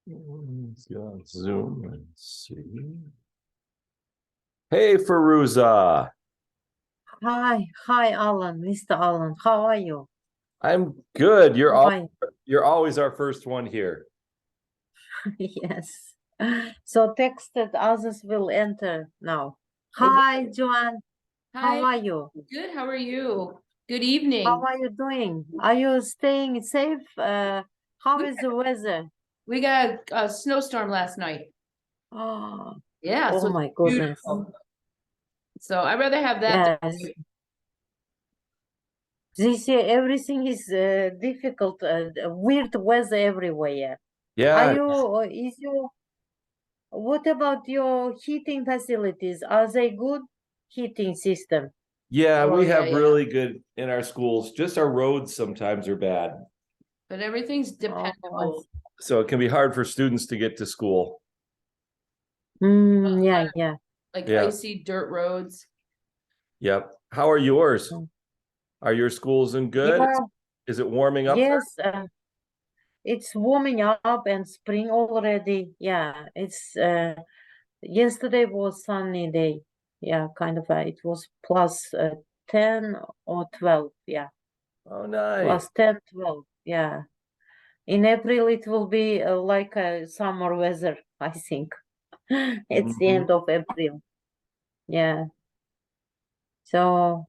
Let's go on Zoom and see. Hey, Feruza. Hi, Alan, Mr. Alan. How are you? I'm good. How You're always our first one here. Yes. So texted others will enter now. Okay. Hi, Joanne. How Hi, are you? good. How are you? Good How evening. are you doing? Are you staying safe? How We is the weather? we got a snowstorm last night. Oh, Yeah, oh so my it's goodness. beautiful. So I'd rather have that Yes. This year everything is difficult, weird weather everywhere. Are Yeah, you, is you, what about your heating facilities? Are they good heating system? yeah, Oh, we yeah, have yeah. really good in our schools. Just our roads sometimes are bad. But everything's Oh, dependable. So it can be hard for students to get to school. yeah. Like Yeah. icy dirt roads. Yep. How are yours? Are your schools in good? Yeah, Is it warming up there? yes, it's warming up and spring already. Yeah, it's yesterday was sunny day. Yeah, kind of. It was plus 10 or 12. Yeah, Oh, nice. plus 10, 12. Yeah. In April, it will be like a summer weather, I think. It's the end of April. Yeah. So,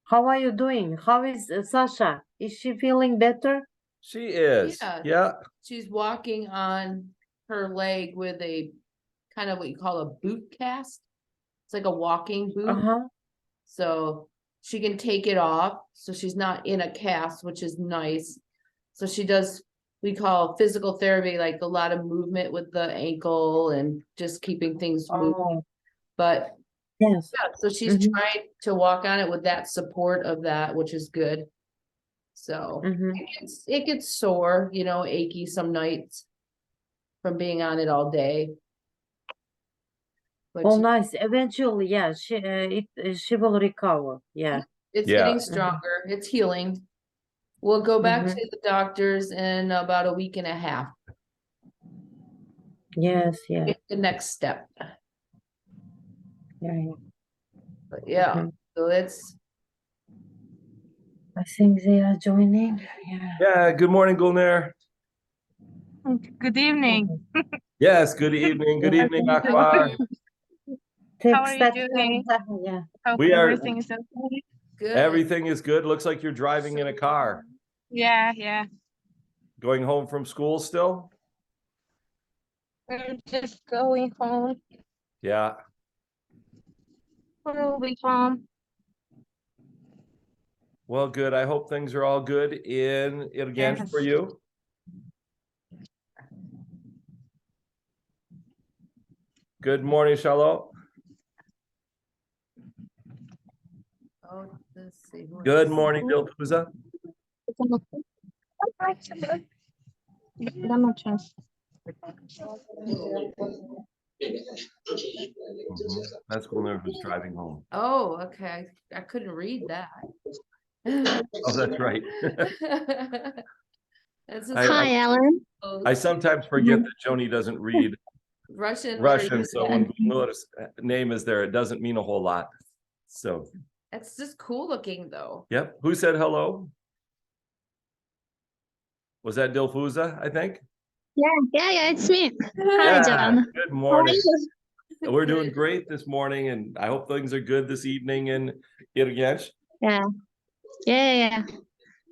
how are you doing? How is Sasha? Is she feeling better? She is. Yeah. Yeah. She's walking on her leg with a kind of what you call a boot cast. It's like a walking boot. Uh-huh. So she can take it off. So she's not in a cast, which is nice. So she does, we call physical therapy, like a lot of movement with the ankle and just keeping things moving. Oh, But yes. yeah, so she's trying to walk on it with that support of that, which is good. So it gets sore, achy some nights from being on it all day. But Oh, nice. Eventually, yeah, she will recover. Yeah. it's Yeah. getting stronger. It's healing. We'll go back to the doctors in about a week and a half. Yes, yeah. It's the next step. Yeah. But yeah, so it's I think they are joining. Yeah. Yeah. Good morning, Gulnair. Good evening. Yes, good evening. Good Yeah. evening, Akbar. How are you doing? Yeah. Hope We are- everything is okay. good. Everything is good. Looks like you're driving in a car. Yeah. Going home from school still? We're just going home. Yeah. We'll be home. Well, good. I hope things are all good in Irgench for you. Good morning, Shalom. Oh, let's see. Good morning, Dilfuza. That's Gulnair who's driving home. Oh, okay. I couldn't read that. Oh, that's right. Hi, Alan. I sometimes forget that Joni doesn't read Russian. so when Gulnair's name is there, it doesn't mean a whole lot. So, That's just cool looking though. yep. Who said hello? Was that Dilfuza, I think? Yeah, it's me. Yeah, Hi, John. good morning. We're doing great this morning, and I hope things are good this evening in Irgench. Yeah.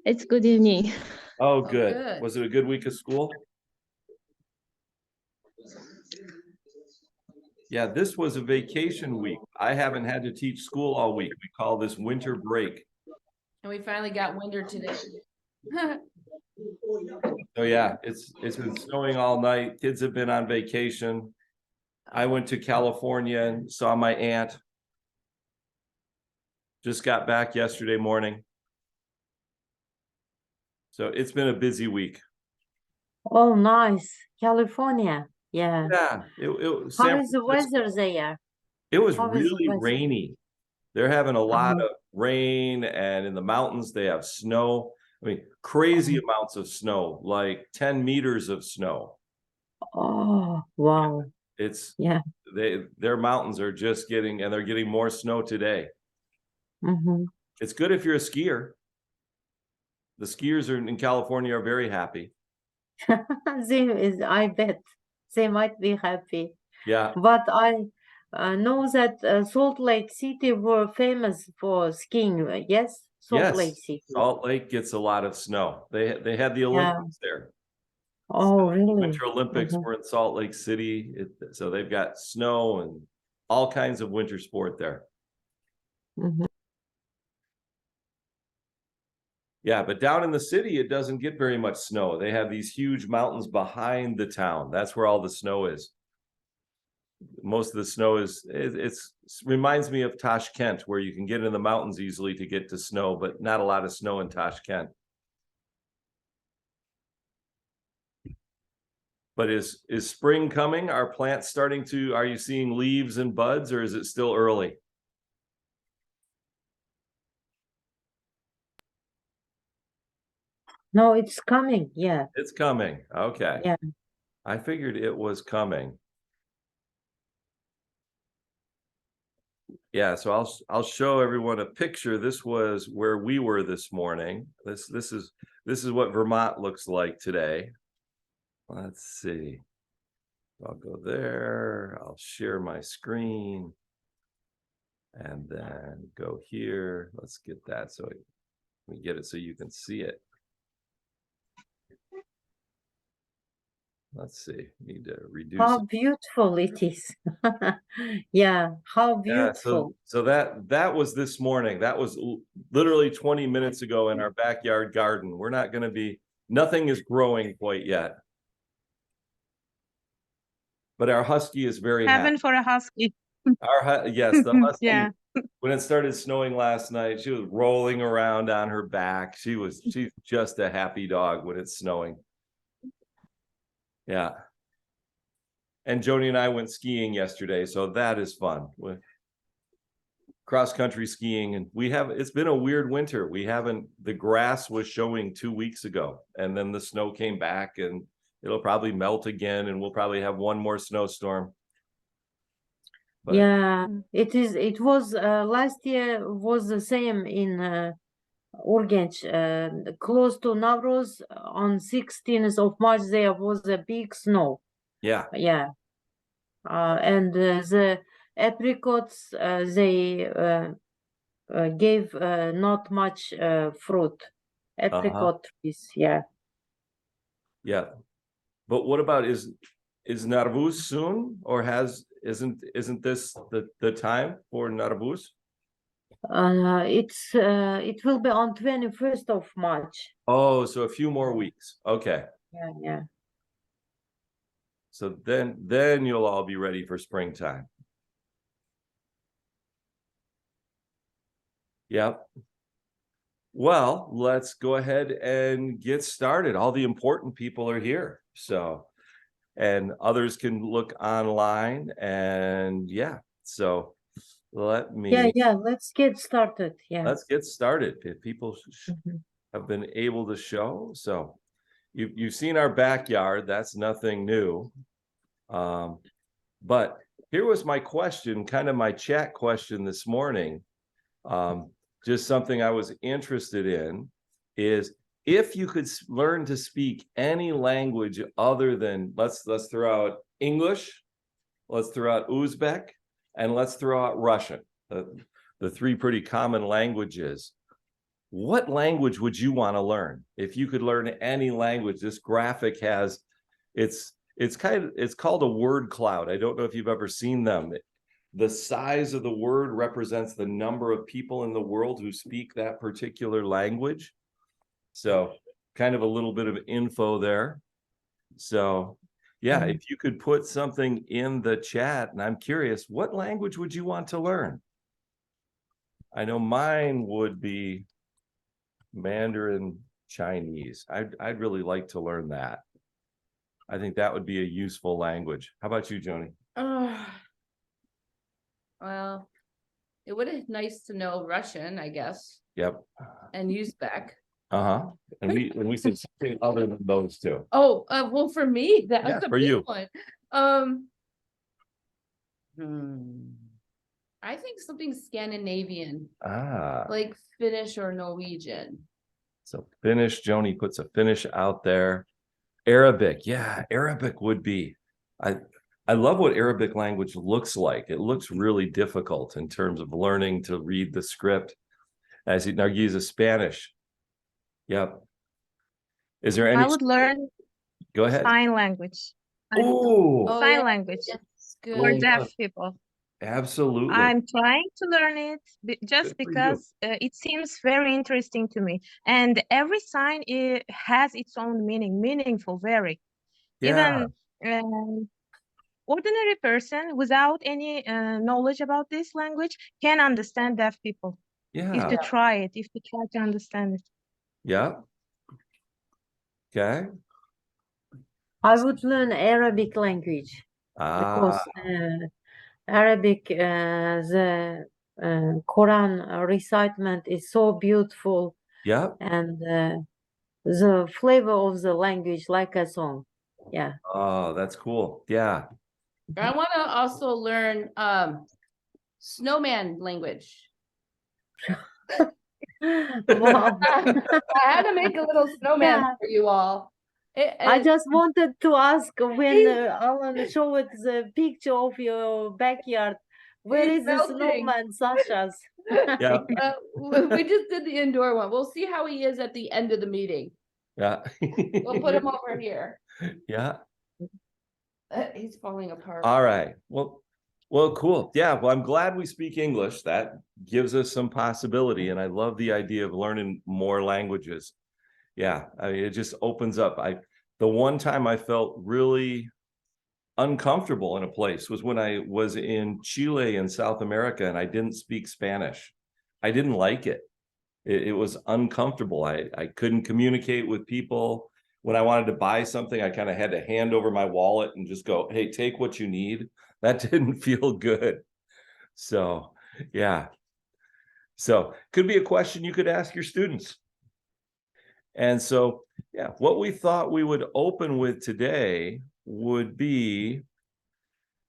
It's good evening. Oh, good. good. Was it a good week of school? Yeah, this was a vacation week. I haven't had to teach school all week. We call this winter break. And we finally got winter today. So yeah, it's been snowing all night. Kids have been on vacation. I went to California and saw my aunt. Just got back yesterday morning. So it's been a busy week. Oh, nice. California. Yeah. Yeah. How is the weather there? It was How is the really weather? rainy. They're having a lot of rain, and in the mountains they have snow. I mean, crazy amounts of snow, like 10 meters of snow. Oh, wow. It's, Yeah. their mountains are just getting, and they're getting more snow today. Mm-hmm. It's good if you're a skier. The skiers in California are very happy. I bet they might be happy. Yeah, But I know that Salt Lake City were famous for skiing. Yes, Salt Lake yes, City. Salt Lake gets a lot of snow. They had the Yeah. Olympics there. Oh, really? Winter Olympics Mhm. were in Salt Lake City. So they've got snow and all kinds of winter sport there. Mhm. Yeah, but down in the city, it doesn't get very much snow. They have these huge mountains behind the town. That's where all the snow is. Most of the snow is, it's reminds me of Tashkent, where you can get in the mountains easily to get to snow, but not a lot of snow in Tashkent. But is spring coming? Are plants starting to, are you seeing leaves and buds, or is it still early? No, it's coming. Yeah. It's coming. Okay. Yeah. I figured it was coming. Yeah, so I'll show everyone a picture. This was where we were this morning. This is what Vermont looks like today. Let's see. I'll go there. I'll share my screen. And then go here. Let's get that so we get it so you can see it. Let's see. Need to reduce How it. beautiful it is. Yeah, how Yeah, beautiful. so that was this morning. That was literally 20 minutes ago in our backyard garden. We're not going to be, nothing is growing quite yet. But our husky is very happy. Heaven for a husky. Yes, the husky. Yeah. When it started snowing last night, she was rolling around on her back. She's just a happy dog when it's snowing. Yeah. And Joni and I went skiing yesterday, so that is fun. With cross country skiing, and it's been a weird winter. The grass was showing 2 weeks ago, and then the snow came back, and it'll probably melt again, and we'll probably have one more snowstorm. But Yeah, it was last year was the same in Urgench, close to Navroz on 16th of March there was a big snow. yeah, Yeah. And the apricots they gave not much fruit. Apricot trees, yeah. yeah. But what about is Narvuz soon, or isn't this the time for Narvuz? It will be on 21st of March. Oh, so a few more weeks. Okay. Yeah, yeah. So then you'll all be ready for springtime. Yep. Well, let's go ahead and get started. All the important people are here. So, and others can look online, and yeah. So let me, Yeah, let's get started. Yeah. let's get started. If people Mhm. have been able to show. So you've seen our backyard. That's nothing new. But here was my question, kind of my chat question this morning. Just something I was interested in is, if you could learn to speak any language other than, let's throw out English, let's throw out Uzbek, and let's throw out Russian, the three pretty common languages. What language would you want to learn? If you could learn any language, this graphic has, it's called a word cloud. I don't know if you've ever seen them. The size of the word represents the number of people in the world who speak that particular language. So kind of a little bit of info there. So yeah, if you could put something in the chat, and I'm curious, what language would you want to learn? I know mine would be Mandarin Chinese. I'd really like to learn that. I think that would be a useful language. How about you, Joni? Well, it would have nice to know Russian, I guess, Yep. and Uzbek. Uh-huh. And we said something other than those two. Oh, well, for me, that was Yeah, a for big you. one. I think something Scandinavian, Ah, like Finnish or Norwegian. so Finnish, Joni puts a Finnish out there. Arabic, yeah, Arabic would be. I love what Arabic language looks like. It looks really difficult in terms of learning to read the script. As he Nargiza Spanish. Yep. Is there any? I would learn Go ahead. sign language. Oh, Oh, Sign yeah, language that's for good. deaf people. absolutely. I'm trying to learn it Good just for you. because it seems very interesting to me. And every sign has its own meaning, meaningful, very. Yeah, Even ordinary person without any knowledge about this language can understand deaf people if yeah, to try it, if to try to understand it. yeah. Okay. I would learn Arabic language Ah, because Arabic, the Quran recitement is so beautiful, yep. and the flavor of the language like a song. Yeah. Oh, that's cool. Yeah. I want to also learn snowman language. Wow. I had to make a little snowman Yeah. for you all. I just wanted to ask when Alan showed the picture of your backyard, where He's is the melting. snowman, Sasha's? Yeah. We just did the indoor one. We'll see how he is at the end of the meeting. Yeah. We'll put him over here. Yeah. He's falling apart. All right. Well, cool. Yeah. Well, I'm glad we speak English. That gives us some possibility. And I love the idea of learning more languages. Yeah. I mean, it just opens up. The one time I felt really uncomfortable in a place was when I was in Chile in South America and I didn't speak Spanish. I didn't like it. It was uncomfortable. I couldn't communicate with people. When I wanted to buy something, I kind of had to hand over my wallet and just go, hey, take what you need. That didn't feel good. So, yeah. So, could be a question you could ask your students. And so, yeah, what we thought we would open with today would be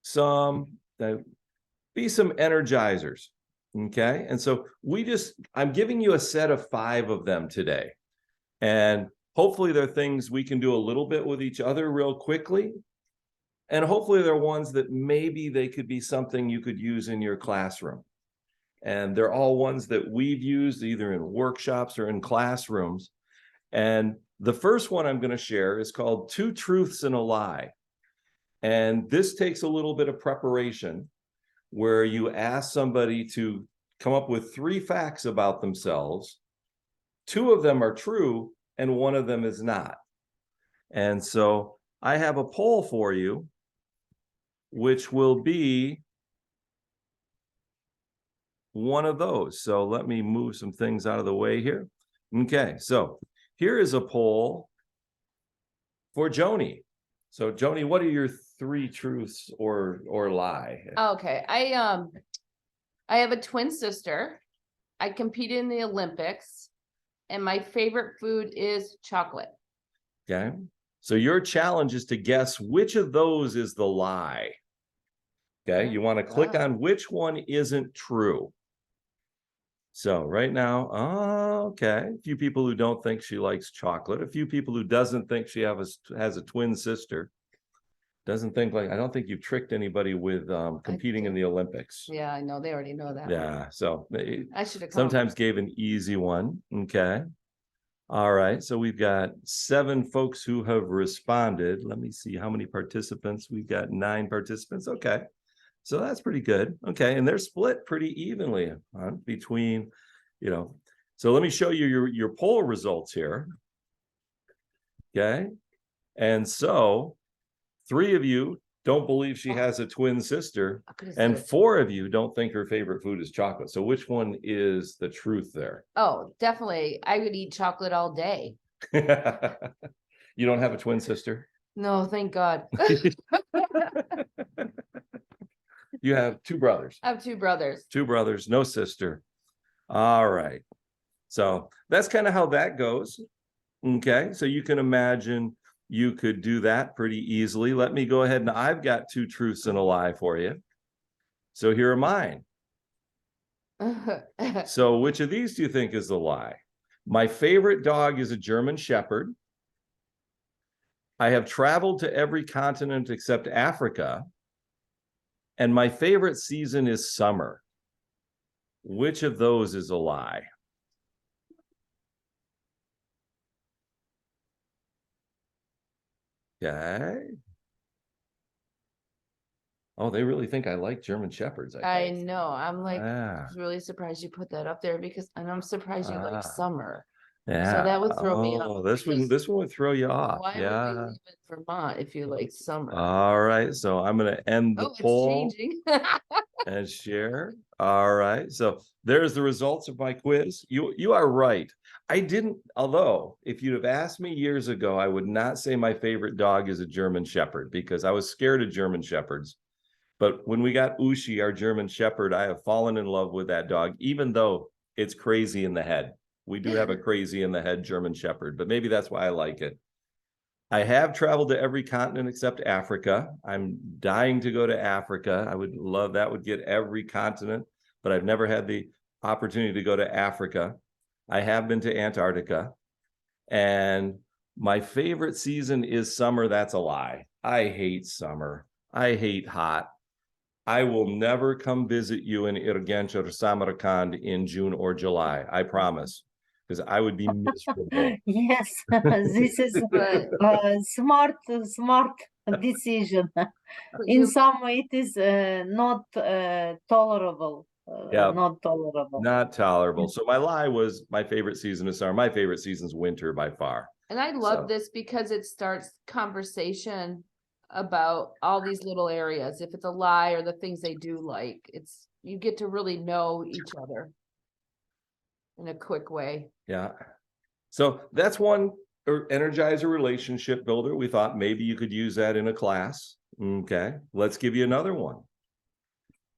some energizers. Okay. And so I'm giving you a set of 5 of them today. And hopefully they're things we can do a little bit with each other real quickly. And hopefully they're ones that maybe they could be something you could use in your classroom. And they're all ones that we've used either in workshops or in classrooms. And the first one I'm going to share is called 2 Truths and a Lie. And this takes a little bit of preparation where you ask somebody to come up with 3 facts about themselves. 2 of them are true and 1 of them is not. And so I have a poll for you, which will be one of those. So let me move some things out of the way here. Okay, so here is a poll for Joni. So Joni, what are your 3 truths or lie? Okay. I have a twin sister. I competed in the Olympics, and my favorite food is chocolate. Okay. So your challenge is to guess which of those is the lie. Okay. You want to click on which one isn't true. So right now, okay. A few people who don't think she likes chocolate. A few people who doesn't think she has a twin sister. Doesn't think I don't think you've tricked anybody with competing in the Olympics. Yeah, I know. They already know that. Yeah. So I should have sometimes gave an easy one. Okay. All right. So we've got 7 folks who have responded. Let me see how many participants. We've got 9 participants. Okay. So that's pretty good. Okay. And they're split pretty evenly between, so let me show you your poll results here. Okay. And so 3 of you don't believe she has a twin sister, and 4 of you don't think her favorite food is chocolate. So which one is the truth there? Oh, definitely. I would eat chocolate all day. You don't have a twin sister? No, thank God. You have 2 brothers. I have 2 brothers. 2 brothers, no sister. All right. So that's kind of how that goes. Okay, so you can imagine you could do that pretty easily. Let me go ahead, and I've got 2 truths and a lie for you. So here are mine. So which of these do you think is the lie? My favorite dog is a German Shepherd. I have traveled to every continent except Africa. And my favorite season is summer. Which of those is a lie? Okay. Oh, they really think I like German Shepherds, I I think. know, I'm like Ah, really surprised you put that up there because, and I'm surprised you Ah. like summer. yeah. that would throw me Oh, off this one, because this one would throw you off. Why would we Yeah. live in Vermont if you like summer? All right. So I'm going to end the Oh, it's poll changing. and share. All right. So there's the results of my quiz. You are right. I didn't, although if you'd have asked me years ago, I would not say my favorite dog is a German Shepherd because I was scared of German Shepherds. But when we got Ushi, our German Shepherd, I have fallen in love with that dog, even though it's crazy in the head. We do have a crazy in the head German Shepherd, but maybe that's why I like it. I have traveled to every continent except Africa. I'm dying to go to Africa. I would love that, would get every continent, but I've never had the opportunity to go to Africa. I have been to Antarctica. And my favorite season is summer. That's a lie. I hate summer. I hate hot. I will never come visit you in Irgench or Samarkand in June or July. I promise, because I would be miserable. Yes, this is But smart decision. In some way, it is not tolerable. Yeah. Not tolerable. Not tolerable. So my lie was my favorite season is summer. My favorite season is winter by far. And I love So- this because it starts conversation about all these little areas. If it's a lie or the things they do like, it's you get to really know each other in a quick way. Yeah. So that's one energizer relationship builder. We thought maybe you could use that in a class. Okay. Let's give you another one.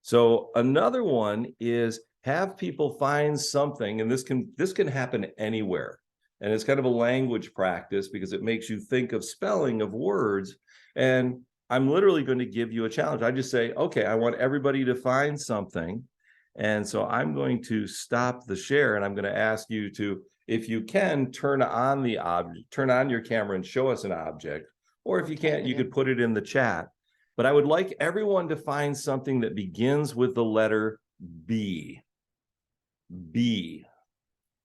So another one is have people find something, and this can happen anywhere. And it's kind of a language practice because it makes you think of spelling of words. And I'm literally going to give you a challenge. I just say, okay, I want everybody to find something. And so I'm going to stop the share and I'm going to ask you to, if you can, turn on the object, turn on your camera and show us an object. Or if you can't, you could put it in the chat. But I would like everyone to find something that begins with the letter B. B.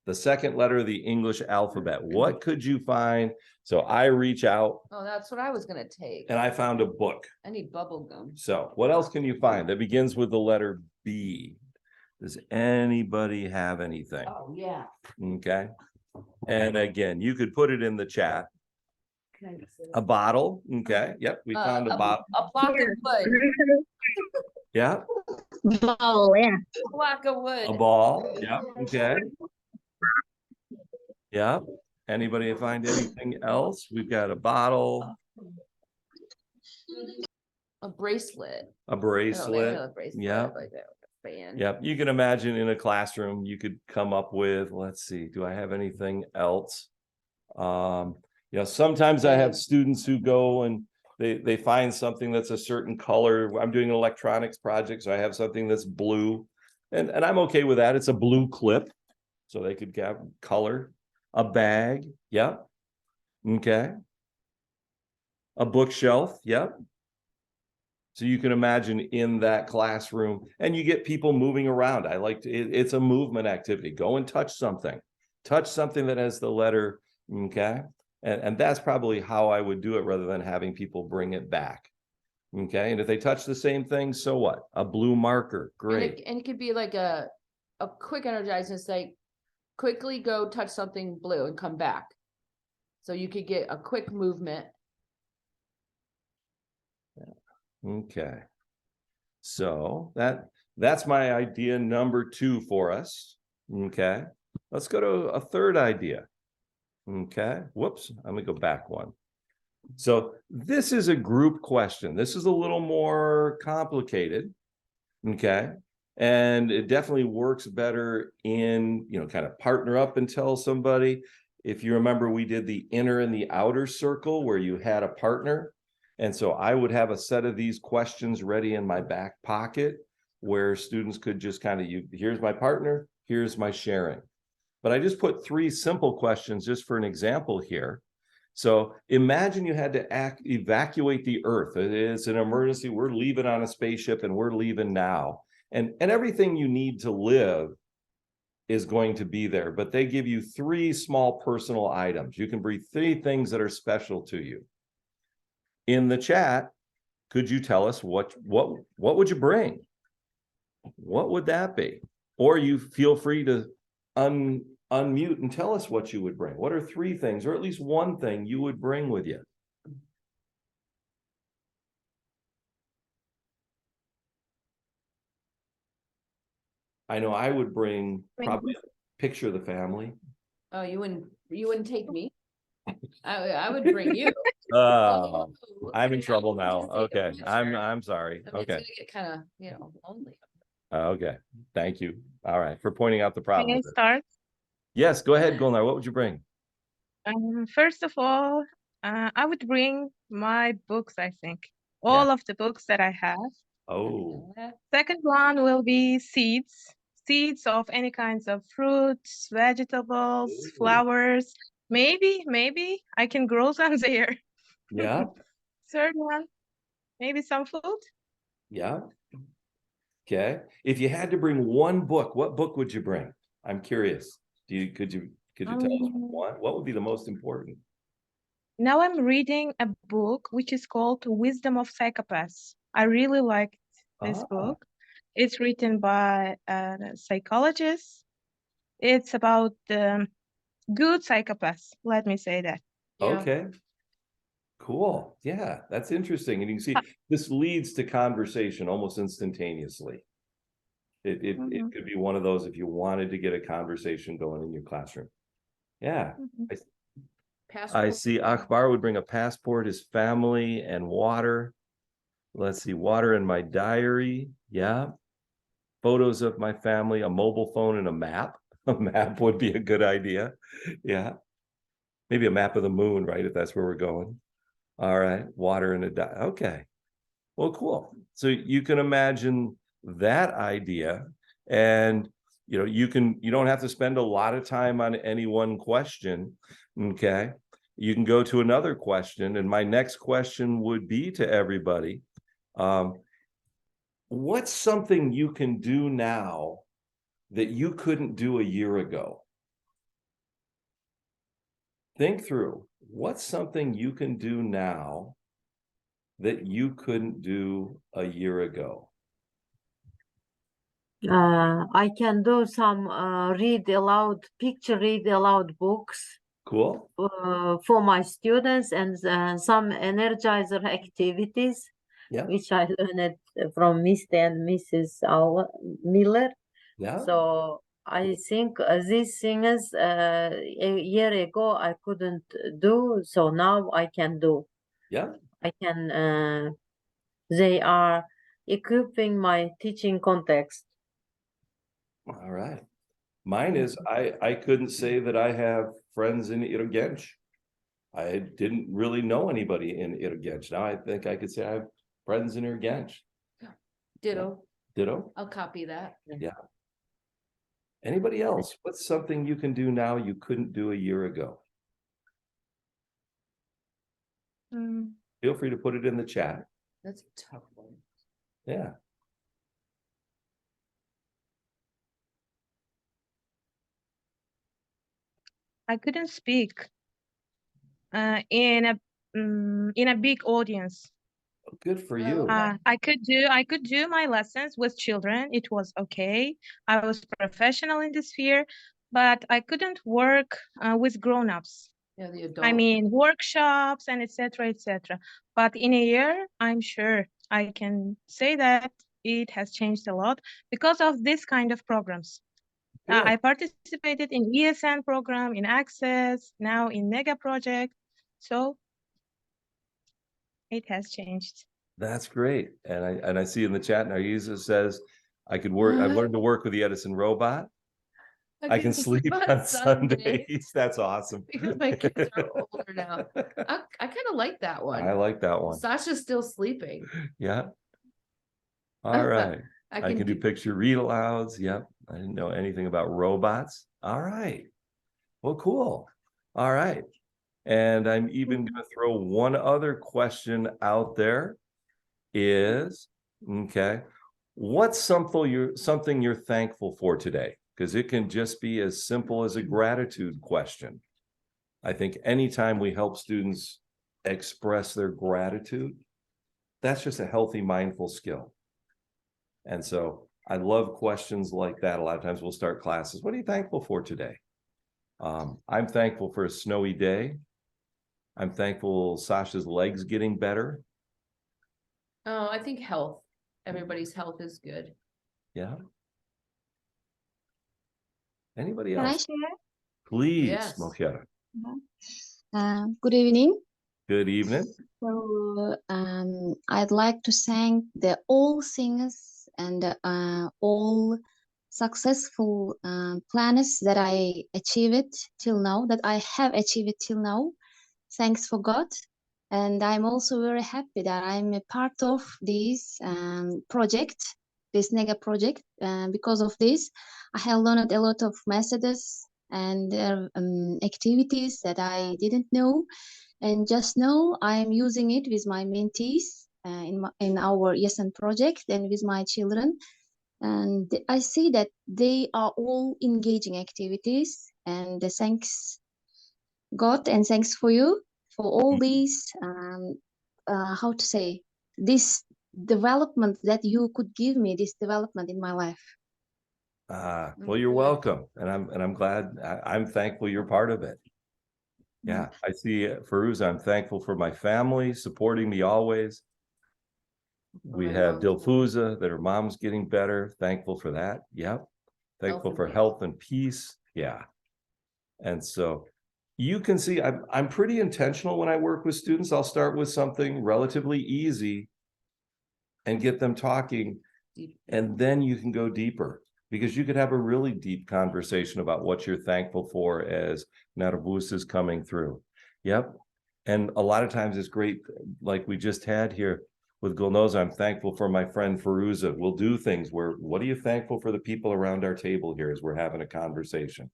The second letter of the English alphabet. What could you find? So I reach out Oh, that's what I was gonna take. and I found a book. I need bubble gum. So what else can you find that begins with the letter B? Does anybody have anything? Oh, yeah. Okay. And again, you could put it in the chat. Can I just- A bottle. Okay. Yep. We found a bottle. A block of wood. Yeah. Ball, yeah. A block of wood. A ball. Yeah. Okay. Yeah. Anybody find anything else? We've got a bottle, A bracelet. a I don't know, bracelet. a bracelet, Yeah. like that with a band. Yep. You can imagine in a classroom, you could come up with, let's see, do I have anything else? Sometimes I have students who go and they find something that's a certain color. I'm doing an electronics project, so I have something that's blue. And I'm okay with that. It's a blue clip. So they could have color. A bag. Yep. Okay. A bookshelf. Yep. So you can imagine in that classroom and you get people moving around. I like to, it's a movement activity. Go and touch something that has the letter. Okay. And that's probably how I would do it rather than having people bring it back. Okay. And if they touch the same thing, so what? A blue marker. Great. And it could be like a quick energizing, it's like quickly go touch something blue and come back. So you could get a quick movement. Okay. So that's my idea number 2 for us. Okay. Let's go to a third idea. Okay. Whoops. Let me go back one. So this is a group question. This is a little more complicated. Okay. And it definitely works better in, kind of partner up and tell somebody. If you remember, we did the inner and the outer circle where you had a partner. And so I would have a set of these questions ready in my back pocket where students could just kind of, here's my partner, here's my sharing. But I just put 3 simple questions just for an example here. So imagine you had to evacuate the Earth. It is an emergency. We're leaving on a spaceship and we're leaving now. And everything you need to live is going to be there, but they give you 3 small personal items. You can bring 3 things that are special to you. In the chat, could you tell us what would you bring? What would that be? Or you feel free to unmute and tell us what you would bring. What are 3 things, or at least one thing you would bring with you? I know I would bring probably a picture of the family. Oh, you wouldn't take me? I would bring you. Oh, I'm in I trouble wouldn't now. just take a Okay, picture. I'm sorry. I mean, Okay. it's gonna get kind of, lonely. Okay, thank you. All right, for pointing out the problem Can I with it. start? Yes, go ahead, Golnar. What would you bring? First of all, I would bring my books, I think. Yeah. All of the books that I have. Oh, Second one will be seeds. Seeds of any kinds of fruits, vegetables, Ooh. flowers. Maybe I can grow some there. yeah, Third one, maybe some food. yeah. Okay. If you had to bring one book, what book would you bring? I'm curious. Could you tell us one? What would be the most important? Now I'm reading a book which is called Wisdom of Psychopaths. I really like this book. It's written by a psychologist. It's about good psychopaths, let me say that. Yeah. Okay. Cool. Yeah, that's interesting. And you can see this leads to conversation almost instantaneously. It could be one of those if you wanted to get a conversation going in your classroom. Yeah. I Passport. see Akbar would bring a passport, his family, and water. Let's see, water in my diary. Yeah. Photos of my family, a mobile phone, and a map. A map would be a good idea. Yeah. Maybe a map of the moon, right? If that's where we're going. All right. Water in a diary. Okay. Well, cool. So you can imagine that idea. And you don't have to spend a lot of time on any one question. Okay. You can go to another question. And my next question would be to everybody. What's something you can do now that you couldn't do a year ago? Think through what's something you can do now that you couldn't do a year ago. I can do some read aloud books Cool. for my students, and some energizer activities, Yeah. which I learned from Mr. and Mrs. Miller. Yeah. So I think these things a year ago I couldn't do, so now I can do. Yeah. I can. They are equipping my teaching context. All right. Mine is I couldn't say that I have friends in Irgench. I didn't really know anybody in Irgench. Now I think I could say I have friends in Irgench. Ditto. Ditto. I'll copy that. Yeah. Anybody else? What's something you can do now you couldn't do a year ago? Feel free to put it in the chat. That's a tough one. Yeah. I couldn't speak in a big audience. Good for you. I could do my lessons with children. It was okay. I was professional in this sphere, but I couldn't work with grown-ups. Yeah, the adult. I mean, workshops and etc., etc. But in a year, I'm sure I can say that it has changed a lot because of this kind of programs. I participated in ESN program, in Access, now in NEGA project. So it has changed. That's great. And I see in the chat, Narisa says, I could work. I've learned to work with the Edison robot. I can sleep on Sundays. That's awesome. Because my kids are older now. I kind of like that one. I like that one. Sasha's still sleeping. Yeah. All right. I I can do picture read alouds. Yep. I didn't know anything about robots. All right. Well, cool. All right. And I'm even going to throw one other question out there is, okay, what's something you're thankful for today? Because it can just be as simple as a gratitude question. I think anytime we help students express their gratitude, that's just a healthy, mindful skill. And so I love questions like that. A lot of times we'll start classes. What are you thankful for today? I'm thankful for a snowy day. I'm thankful Sasha's legs getting better. Oh, I think health. Everybody's health is good. Yeah. Anybody Can I else? share? Please, Yes. Mokiera. Good evening. Good evening. So I'd like to thank all singers and all successful planners that I achieved till now, that I have achieved till now. Thanks for God. And I'm also very happy that I'm a part of this project, this NEGA project. Because of this, I have learned a lot of methods and activities that I didn't know. And just now I'm using it with my mentees in our ESN project and with my children. And I see that they are all engaging activities. And thanks God and thanks for you for all these, how to say, this development that you could give me, this development in my life. Well, you're welcome. And I'm glad, I'm thankful you're part of it. Yeah, I see Farouz, I'm thankful for my family supporting me always. We my have mom's Dilfuza, that her mom's getting better. Thankful for that. Yep. Thankful and for peace. health and peace. Yeah. And so you can see I'm pretty intentional when I work with students. I'll start with something relatively easy and get them talking, Deep. and then you can go deeper, because you could have a really deep conversation about what you're thankful for as Narvus is coming through. Yep. And a lot of times it's great, like we just had here with Gulnoza. I'm thankful for my friend Farouza. We'll do things where, what are you thankful for the people around our table here as we're having a conversation?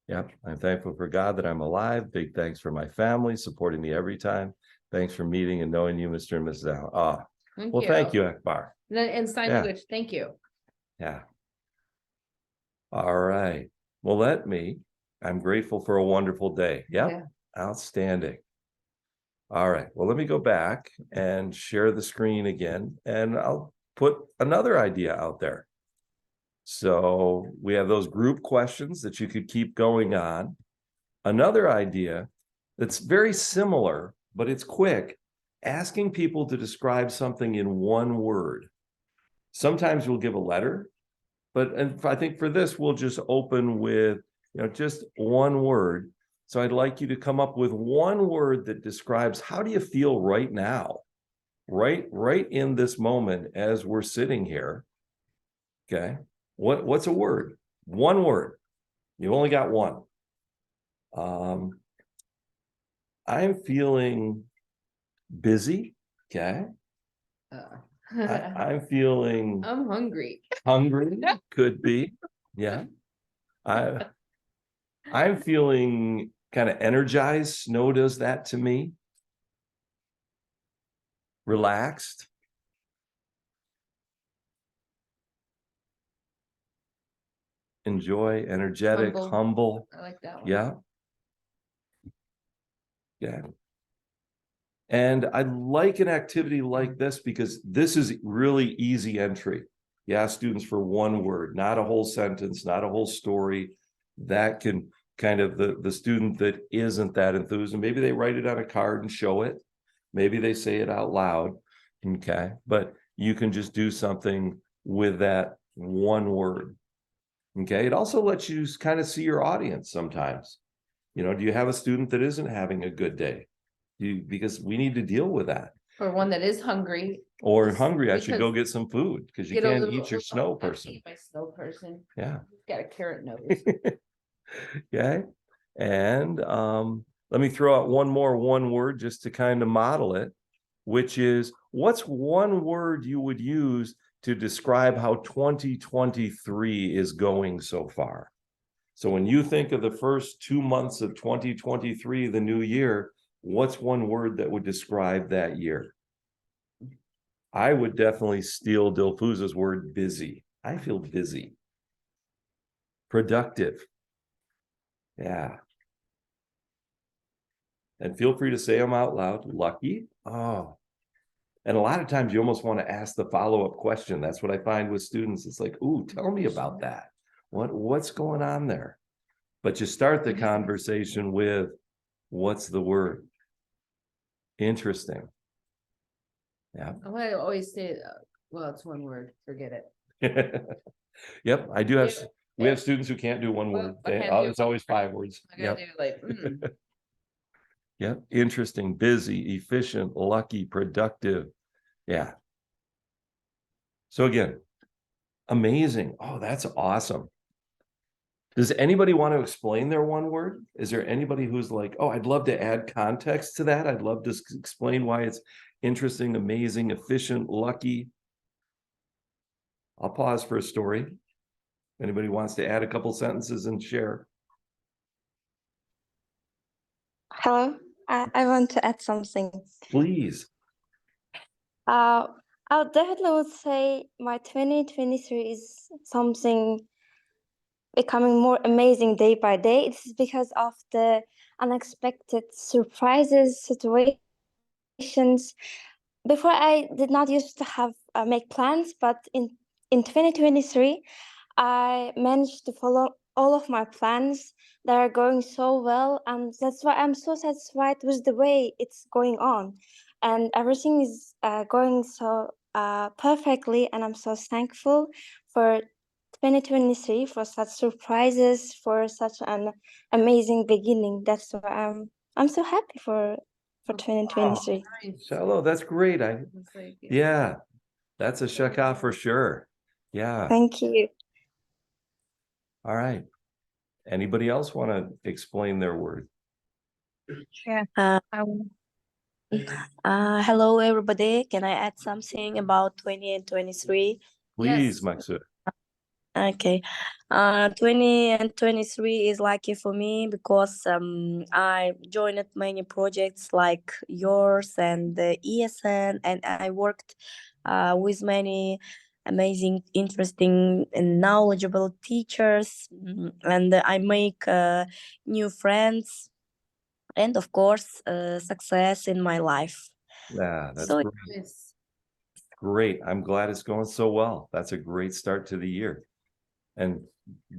Yep. I'm thankful for God that I'm alive. Big thanks for my family supporting me every time. Thanks for meeting and knowing you, Mr. and Mrs. Allen. Thank you, Akbar. And sign Yeah. language. Thank you. Yeah. All right. Well, I'm grateful for a wonderful day. Yep. Yeah. Outstanding. All right. Well, let me go back and share the screen again, and I'll put another idea out there. So we have those group questions that you could keep going on. Another idea that's very similar, but it's quick, asking people to describe something in one word. Sometimes we'll give a letter, but I think for this, we'll just open with, just one word. So I'd like you to come up with one word that describes, how do you feel right now? Right in this moment as we're sitting here. Okay. What's a word? One word. You've only got one. I'm feeling busy. Okay. I'm feeling I'm hungry. hungry. Could be. Yeah. I'm feeling kind of energized. Snow does that to me. Relaxed. Enjoy, energetic, humble. I like that one. Yeah. Yeah. And I like an activity like this because this is really easy entry. You ask students for one word, not a whole sentence, not a whole story. That can kind of the student that isn't that enthused, maybe they write it on a card and show it. Maybe they say it out loud. Okay. But you can just do something with that one word. Okay. It also lets you kind of see your audience sometimes. Do you have a student that isn't having a good day? Because we need to deal with that. Or one that is hungry. Or Just hungry, I should go because get some food because you get a can't little- eat your little- snow I can't person. eat my snow person. Yeah. Got a carrot nose. Okay. And let me throw out one more one word just to kind of model it, which is, what's one word you would use to describe how 2023 is going so far? So when you think of the first 2 months of 2023, the new year, what's one word that would describe that year? I would definitely steal Dilfuza's word, busy. I feel busy. Productive. Yeah. And feel free to say them out loud. Lucky. Oh. And a lot of times you almost want to ask the follow-up question. That's what I find with students. It's like, ooh, tell me about that. What's going on there? But you start the conversation with, what's the word? Interesting. Yeah. I always say, well, it's one word, forget it. Yep, I do have, Yeah. we have students who can't do one word. I can't do It's always 5 words. I gotta Yep. do like, Yep, interesting, busy, efficient, lucky, productive. Yeah. So again, amazing. Oh, that's awesome. Does anybody want to explain their one word? Is there anybody who's like, oh, I'd love to add context to that. I'd love to explain why it's interesting, amazing, efficient, lucky. I'll pause for a story. Anybody wants to add a couple sentences and share? Hello, I want to add something. Please. I would definitely would say my 2023 is something becoming more amazing day by day. It's because of the unexpected surprises, situations. Before I did not used to have make plans, but in 2023, I managed to follow all of my plans that are going so well, and that's why I'm so satisfied with the way it's going on, and everything is going so perfectly, and I'm so thankful for 2023 for such surprises, for such an amazing beginning. That's why I'm so happy for 2023. Shallow, that's great. Yeah, that's a shaka for sure. Yeah. Thank you. All right. Anybody else want to explain their word? Yeah. Uh, I will. Hello, everybody. Can I add something about 20 and 23? Please, Yes. Maksud. Okay. 20 and 23 is lucky for me because I joined many projects like yours and the ESN, and I worked with many amazing, interesting, and knowledgeable teachers, and I make new friends, and of course, success in my life. Yeah, that's So great. Yes. Great. I'm glad it's going so well. That's a great start to the year. And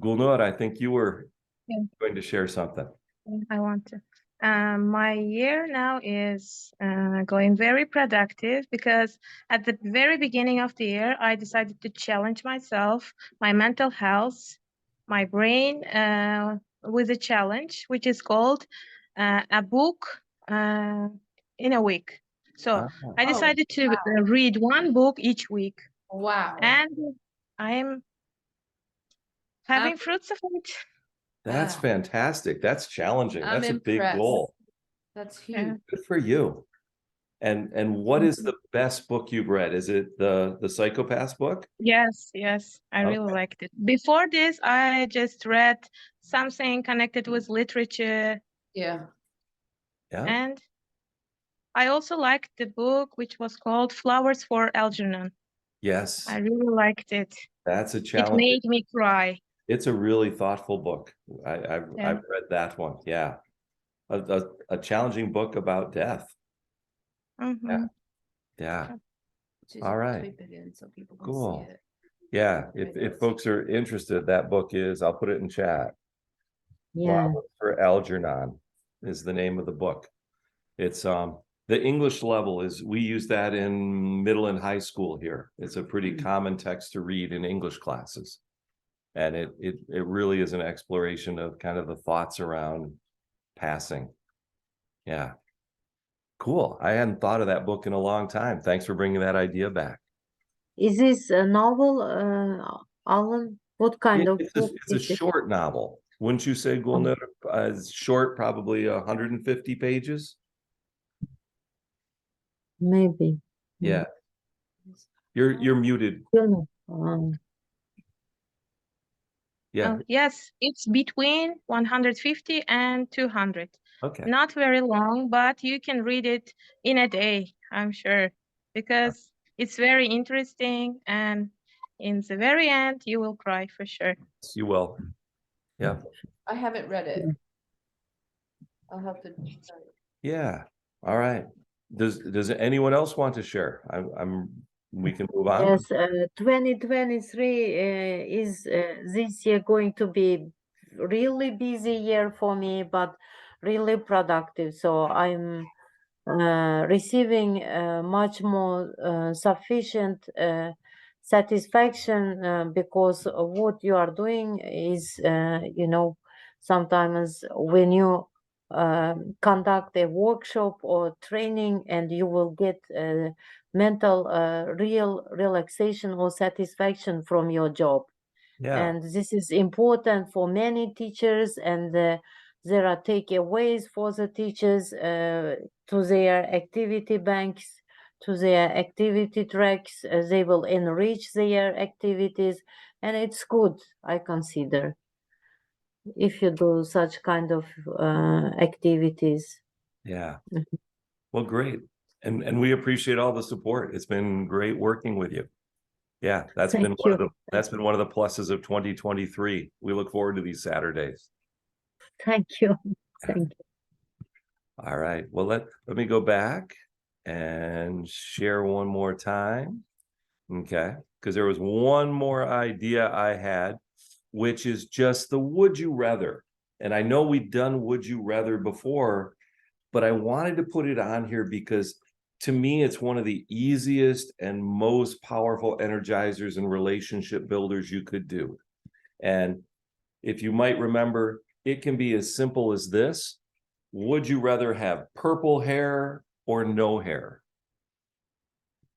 Gulnur, I think you were Yeah. going to share something. I want to. My year now is going very productive because at the very beginning of the year, I decided to challenge myself, my mental health, my brain with a challenge, which is called a book in a week. So Ah, I decided to read one book each week, Wow. and I'm having fruits of it. that's Wow. fantastic. That's challenging. I'm That's a big impressed. goal. That's Yeah. huge. Good for you. And what is the best book you've read? Is it the Psychopaths book? Yes, yes, I really Okay. liked it. Before this, I just read something connected with literature, Yeah. Yeah. and I also liked the book which was called Flowers for Algernon. Yes. I really liked it. That's a It challenge. made me cry. It's a really thoughtful book. I've Yeah. read that one. Yeah. A challenging book about death. Mhm. Yeah. She's All right. type it in so people can Cool. see it. Yeah. If folks are interested, that book is, I'll put it in chat. Yeah. Flowers for Algernon is the name of the book. It's the English level is, we use that in middle and high school here. It's a pretty common text to read in English classes. And it really is an exploration of kind of the thoughts around passing. Yeah. Cool. I hadn't thought of that book in a long time. Thanks for bringing that idea back. Is this a novel, Alan? What kind of It's book a is it? short novel. Wouldn't you say, Gulnur? It's short, probably 150 pages. Maybe. Yeah. You're muted. Don't know. Yeah. Oh, yes, it's between 150 and 200. Okay. Not very long, but you can read it in a day, I'm sure, because it's very interesting, and in the very end, you will cry for sure. You will. Yeah. I haven't read it. I'll have to. Yeah. All right. Does anyone else want to share? We can move on. Yes, 2023 is this year going to be really busy year for me, but really productive. So I'm receiving much more sufficient satisfaction because of what you are doing is, sometimes when you conduct a workshop or training and you will get mental real relaxation or satisfaction from your job. Yeah. And this is important for many teachers, and there are takeaways for the teachers to their activity banks, to their activity tracks. They will enrich their activities, and it's good, I consider, if you do such kind of activities. Yeah. Mhm. Well, great. And we appreciate all the support. It's been great working with you. Yeah, that's been Thank you. that's been one of the pluses of 2023. We look forward to these Saturdays. Thank you. Thank you. All right. Well, let me go back and share one more time. Okay. Because there was one more idea I had, which is just the would you rather. And I know we've done would you rather before, but I wanted to put it on here because to me, it's one of the easiest and most powerful energizers and relationship builders you could do. And if you might remember, it can be as simple as this. Would you rather have purple hair or no hair?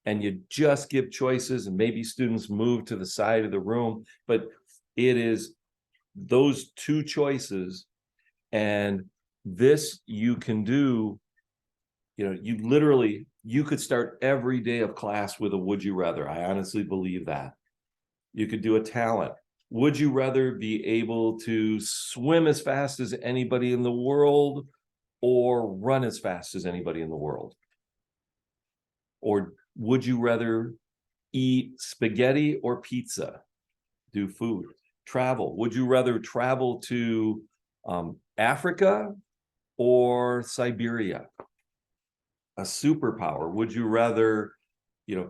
And you just give choices, and maybe students move to the side of the room, but it is those two choices. And this you can do, you could start every day of class with a would you rather. I honestly believe that. You could do a talent. Would you rather be able to swim as fast as anybody in the world or run as fast as anybody in the world? Or would you rather eat spaghetti or pizza? Do food. Travel. Would you rather travel to Africa or Siberia? A superpower. Would you rather,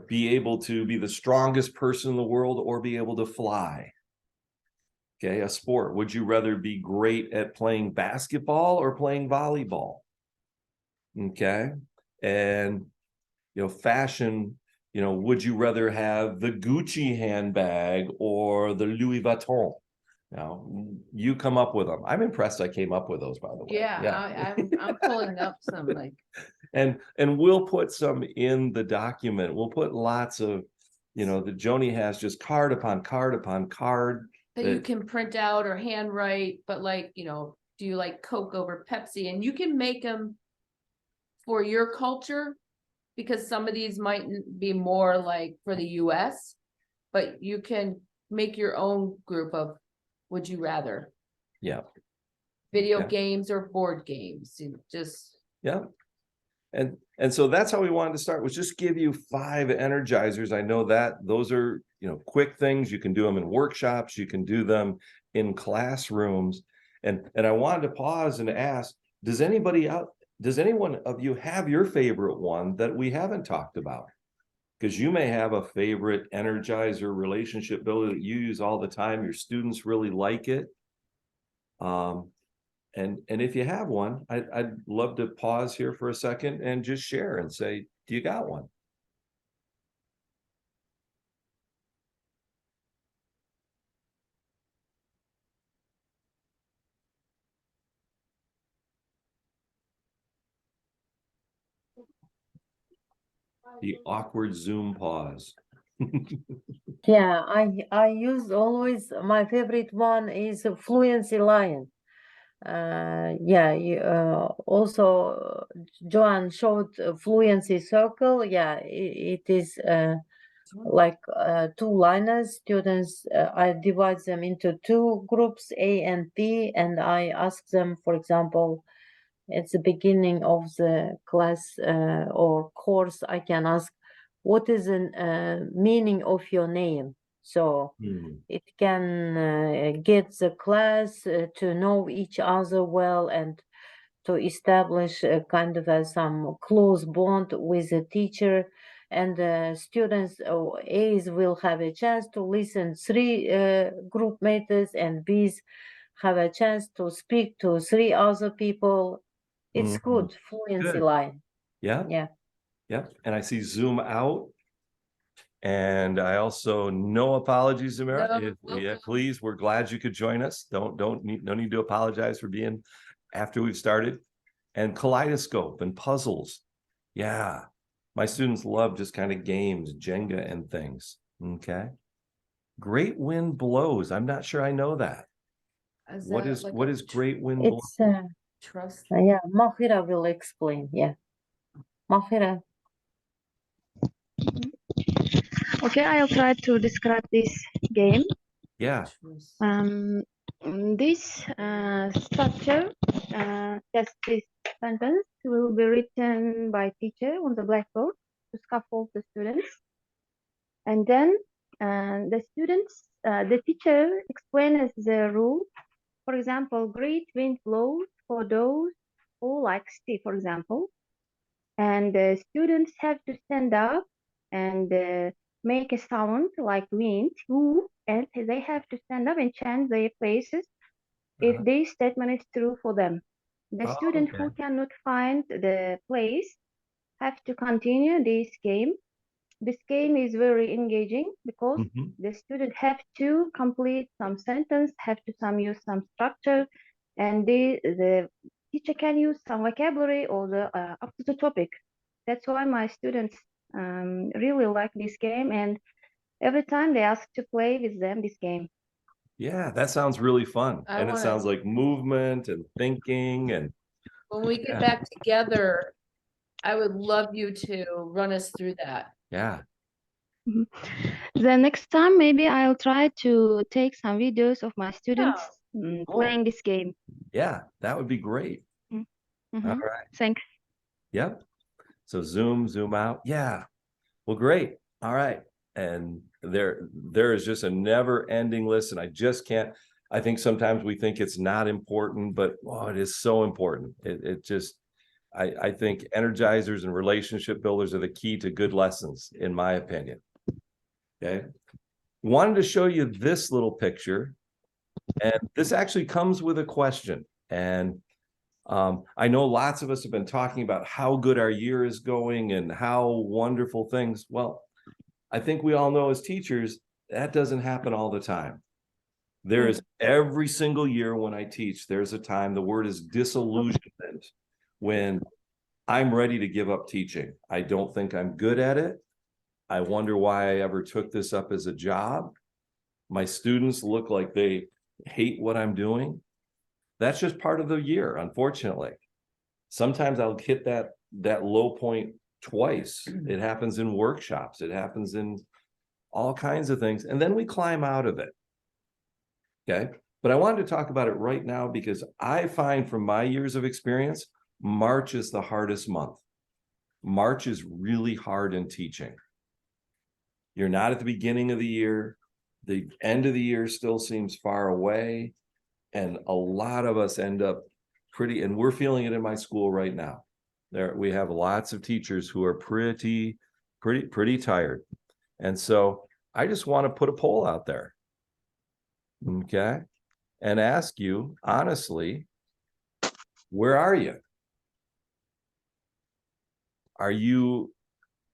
be able to be the strongest person in the world or be able to fly? Okay, a sport. Would you rather be great at playing basketball or playing volleyball? Okay, and fashion. Would you rather have the Gucci handbag or the Louis Vuitton? Now, you come up with them. I'm impressed I came up with those, by the way. Yeah, I'm pulling up some like. And we'll put some in the document. We'll put lots of, that Joni has just card upon card upon card. That you can print out or handwrite, but like, do you like Coke over Pepsi? And you can make them for your culture, because some of these might be more like for the US, but you can make your own group of would you rather. Yeah. Video games or board games. Yeah. And so that's how we wanted to start, was just give you 5 energizers. I know that those are, quick things. You can do them in workshops, you can do them in classrooms. And I wanted to pause and ask, does anyone of you have your favorite one that we haven't talked about? Because you may have a favorite energizer relationship builder that you use all the time. Your students really like it. And if you have one, I'd love to pause here for a second and just share and say, do you got one? The awkward Zoom pause. Yeah, I use always, my favorite one is Fluency Lion. Yeah, also Joanne showed Fluency Circle. Yeah, it is like two liners. Students, I divide them into two groups, A and B, and I ask them, for example, at the beginning of the class or course, I can ask, what is the meaning of your name? So it can get the class to know each other well and to establish a kind of some close bond with the teacher. And students A's will have a chance to listen three group mates, and B's have a chance to speak to three other people. It's good, Fluency Good. Line. Yeah. Yeah. Yep. And I see Zoom out. And I also, no apologies, Zamira. Yeah, please, we're glad you could join us. No need to apologize for being after we've started. And kaleidoscope and puzzles. Yeah. My students love just kind of games, Jenga and things. Okay. Great wind blows. I'm not sure I know that. What is great wind blows? It's Trust. yeah, Mahira will explain. Yeah. Mahira. Okay, I'll try to describe this game. Yeah. This structure, just this sentence will be written by teacher on the blackboard to scaffold the students. And then the teacher explains the rule. For example, great wind blows for those who like tea, for example. And the students have to stand up and make a sound like wind, woo, and they have to stand up and change their places if this statement is true for them. The student who cannot find the place have to continue this game. This game is very engaging because the student have to complete some sentence, have to use some structure, and the teacher can use some vocabulary or up to the topic. That's why my students really like this game, and every time they ask to play with them this game. Yeah, that sounds really fun. And it sounds like movement and thinking. And when we get back together, I would love you to run us through that. Yeah. The next time, maybe I'll try to take some videos of my students playing this game. Yeah, that would be great. All right. Thanks. Yep. So zoom out. Yeah. Well, great. All right. And there is just a never ending list. And I think sometimes we think it's not important, but it is so important. I think energizers and relationship builders are the key to good lessons, in my opinion. Okay. Wanted to show you this little picture. And this actually comes with a question. And I know lots of us have been talking about how good our year is going and how wonderful things. Well, I think we all know as teachers, that doesn't happen all the time. There is every single year when I teach, there's a time, the word is disillusionment, when I'm ready to give up teaching. I don't think I'm good at it. I wonder why I ever took this up as a job. My students look like they hate what I'm doing. That's just part of the year, unfortunately. Sometimes I'll hit that low point twice. It happens in workshops. It happens in all kinds of things. And then we climb out of it. Okay. But I wanted to talk about it right now because I find from my years of experience, March is the hardest month. March is really hard in teaching. You're not at the beginning of the year. The end of the year still seems far away. And a lot of us end up and we're feeling it in my school right now. We have lots of teachers who are pretty tired. And so I just want to put a poll out there. Okay. And ask you honestly, where are you? Are you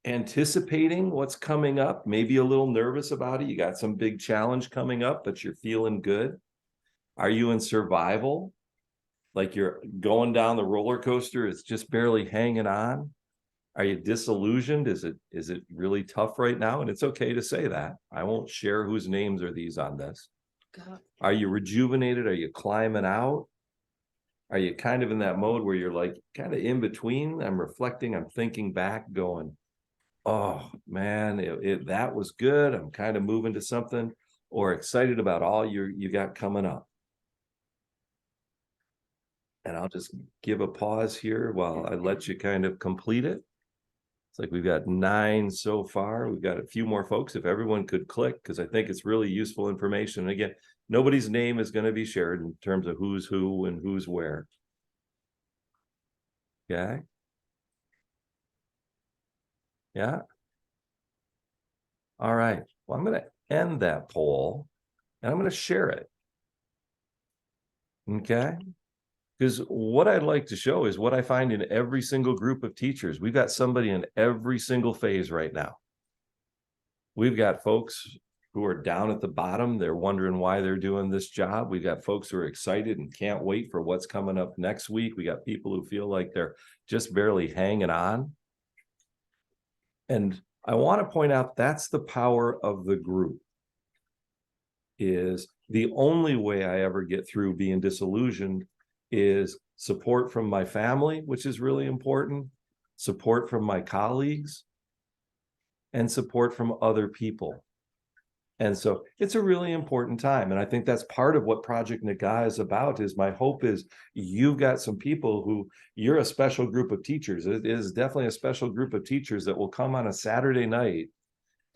anticipating what's coming up? Maybe a little nervous about it. You got some big challenge coming up, but you're feeling good. Are you in survival? Like you're going down the roller coaster, it's just barely hanging on? Are you disillusioned? Is it really tough right now? And it's okay to say that. I won't share whose names are these on this. God. Are you rejuvenated? Are you climbing out? Are you kind of in that mode where you're like kind of in between? I'm reflecting, I'm thinking back, going, oh man, that was good. I'm kind of moving to something, or excited about all you got coming up. And I'll just give a pause here while I let you kind of complete it. It's like we've got 9 so far. We've got a few more folks. If everyone could click, because I think it's really useful information. And again, nobody's name is going to be shared in terms of who's who and who's where. Okay. Yeah. All right. Well, I'm going to end that poll and I'm going to share it. Okay. Because what I'd like to show is what I find in every single group of teachers. We've got somebody in every single phase right now. We've got folks who are down at the bottom. They're wondering why they're doing this job. We've got folks who are excited and can't wait for what's coming up next week. We got people who feel like they're just barely hanging on. And I want to point out that's the power of the group. Is the only way I ever get through being disillusioned is support from my family, which is really important, support from my colleagues, and support from other people. And so it's a really important time. And I think that's part of what Project NEGA is about. Is my hope is you've got some people who, you're a special group of teachers. It is definitely a special group of teachers that will come on a Saturday night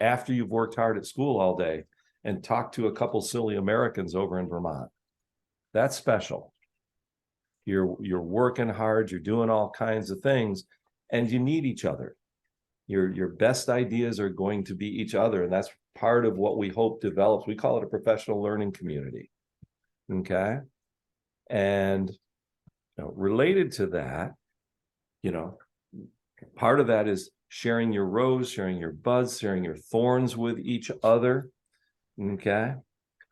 after you've worked hard at school all day and talk to a couple silly Americans over in Vermont. That's special. You're working hard, you're doing all kinds of things, and you need each other. Your best ideas are going to be each other, and that's part of what we hope develops. We call it a professional learning community. Okay. And related to that, part of that is sharing your rose, sharing your buds, sharing your thorns with each other. Okay.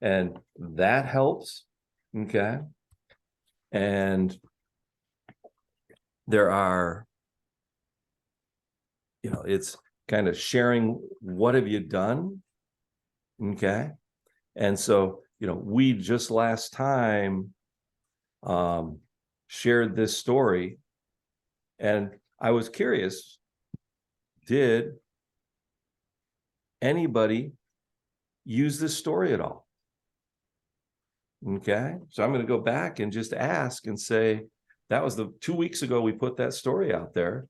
And that helps. Okay. And there are, it's kind of sharing, what have you done? Okay. And so, we just last time shared this story, and I was curious, did anybody use this story at all? Okay. So I'm going to go back and just ask and say, that was the 2 weeks ago we put that story out there.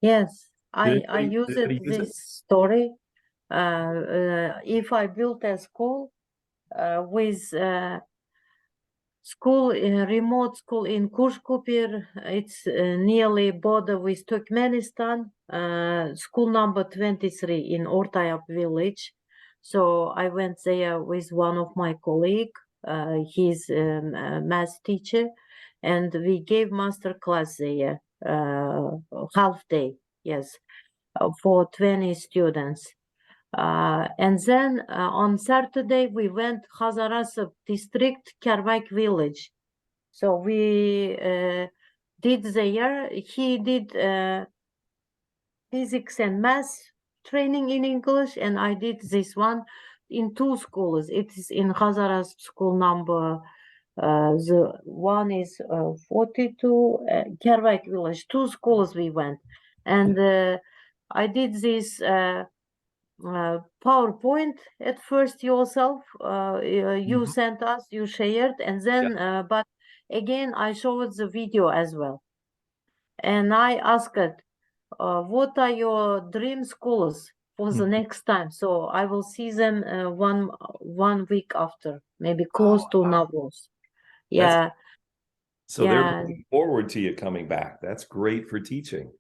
Yes, Did I anybody- used did anybody use it? this story. If I built a school with school, remote school in Kurskupir, it's nearly border with Turkmenistan, school number 23 in Ortayap village. So I went there with one of my colleagues, he's a math teacher, and we gave master class there, half day, yes, for 20 students. And then on Saturday, we went Hazarasp district, Kervak village. So we did there, he did physics and math training in English, and I did this one in 2 schools. It is in Hazarasp school number, the one is 42, Kervak village, 2 schools we went. And I did this PowerPoint at first yourself, you sent us, you shared, and then but again I showed the video as well, and I asked what are your dream schools for the next time, so I will see them one week after, maybe close to Navros. Yeah. So they're looking forward to you coming back. That's great for teaching.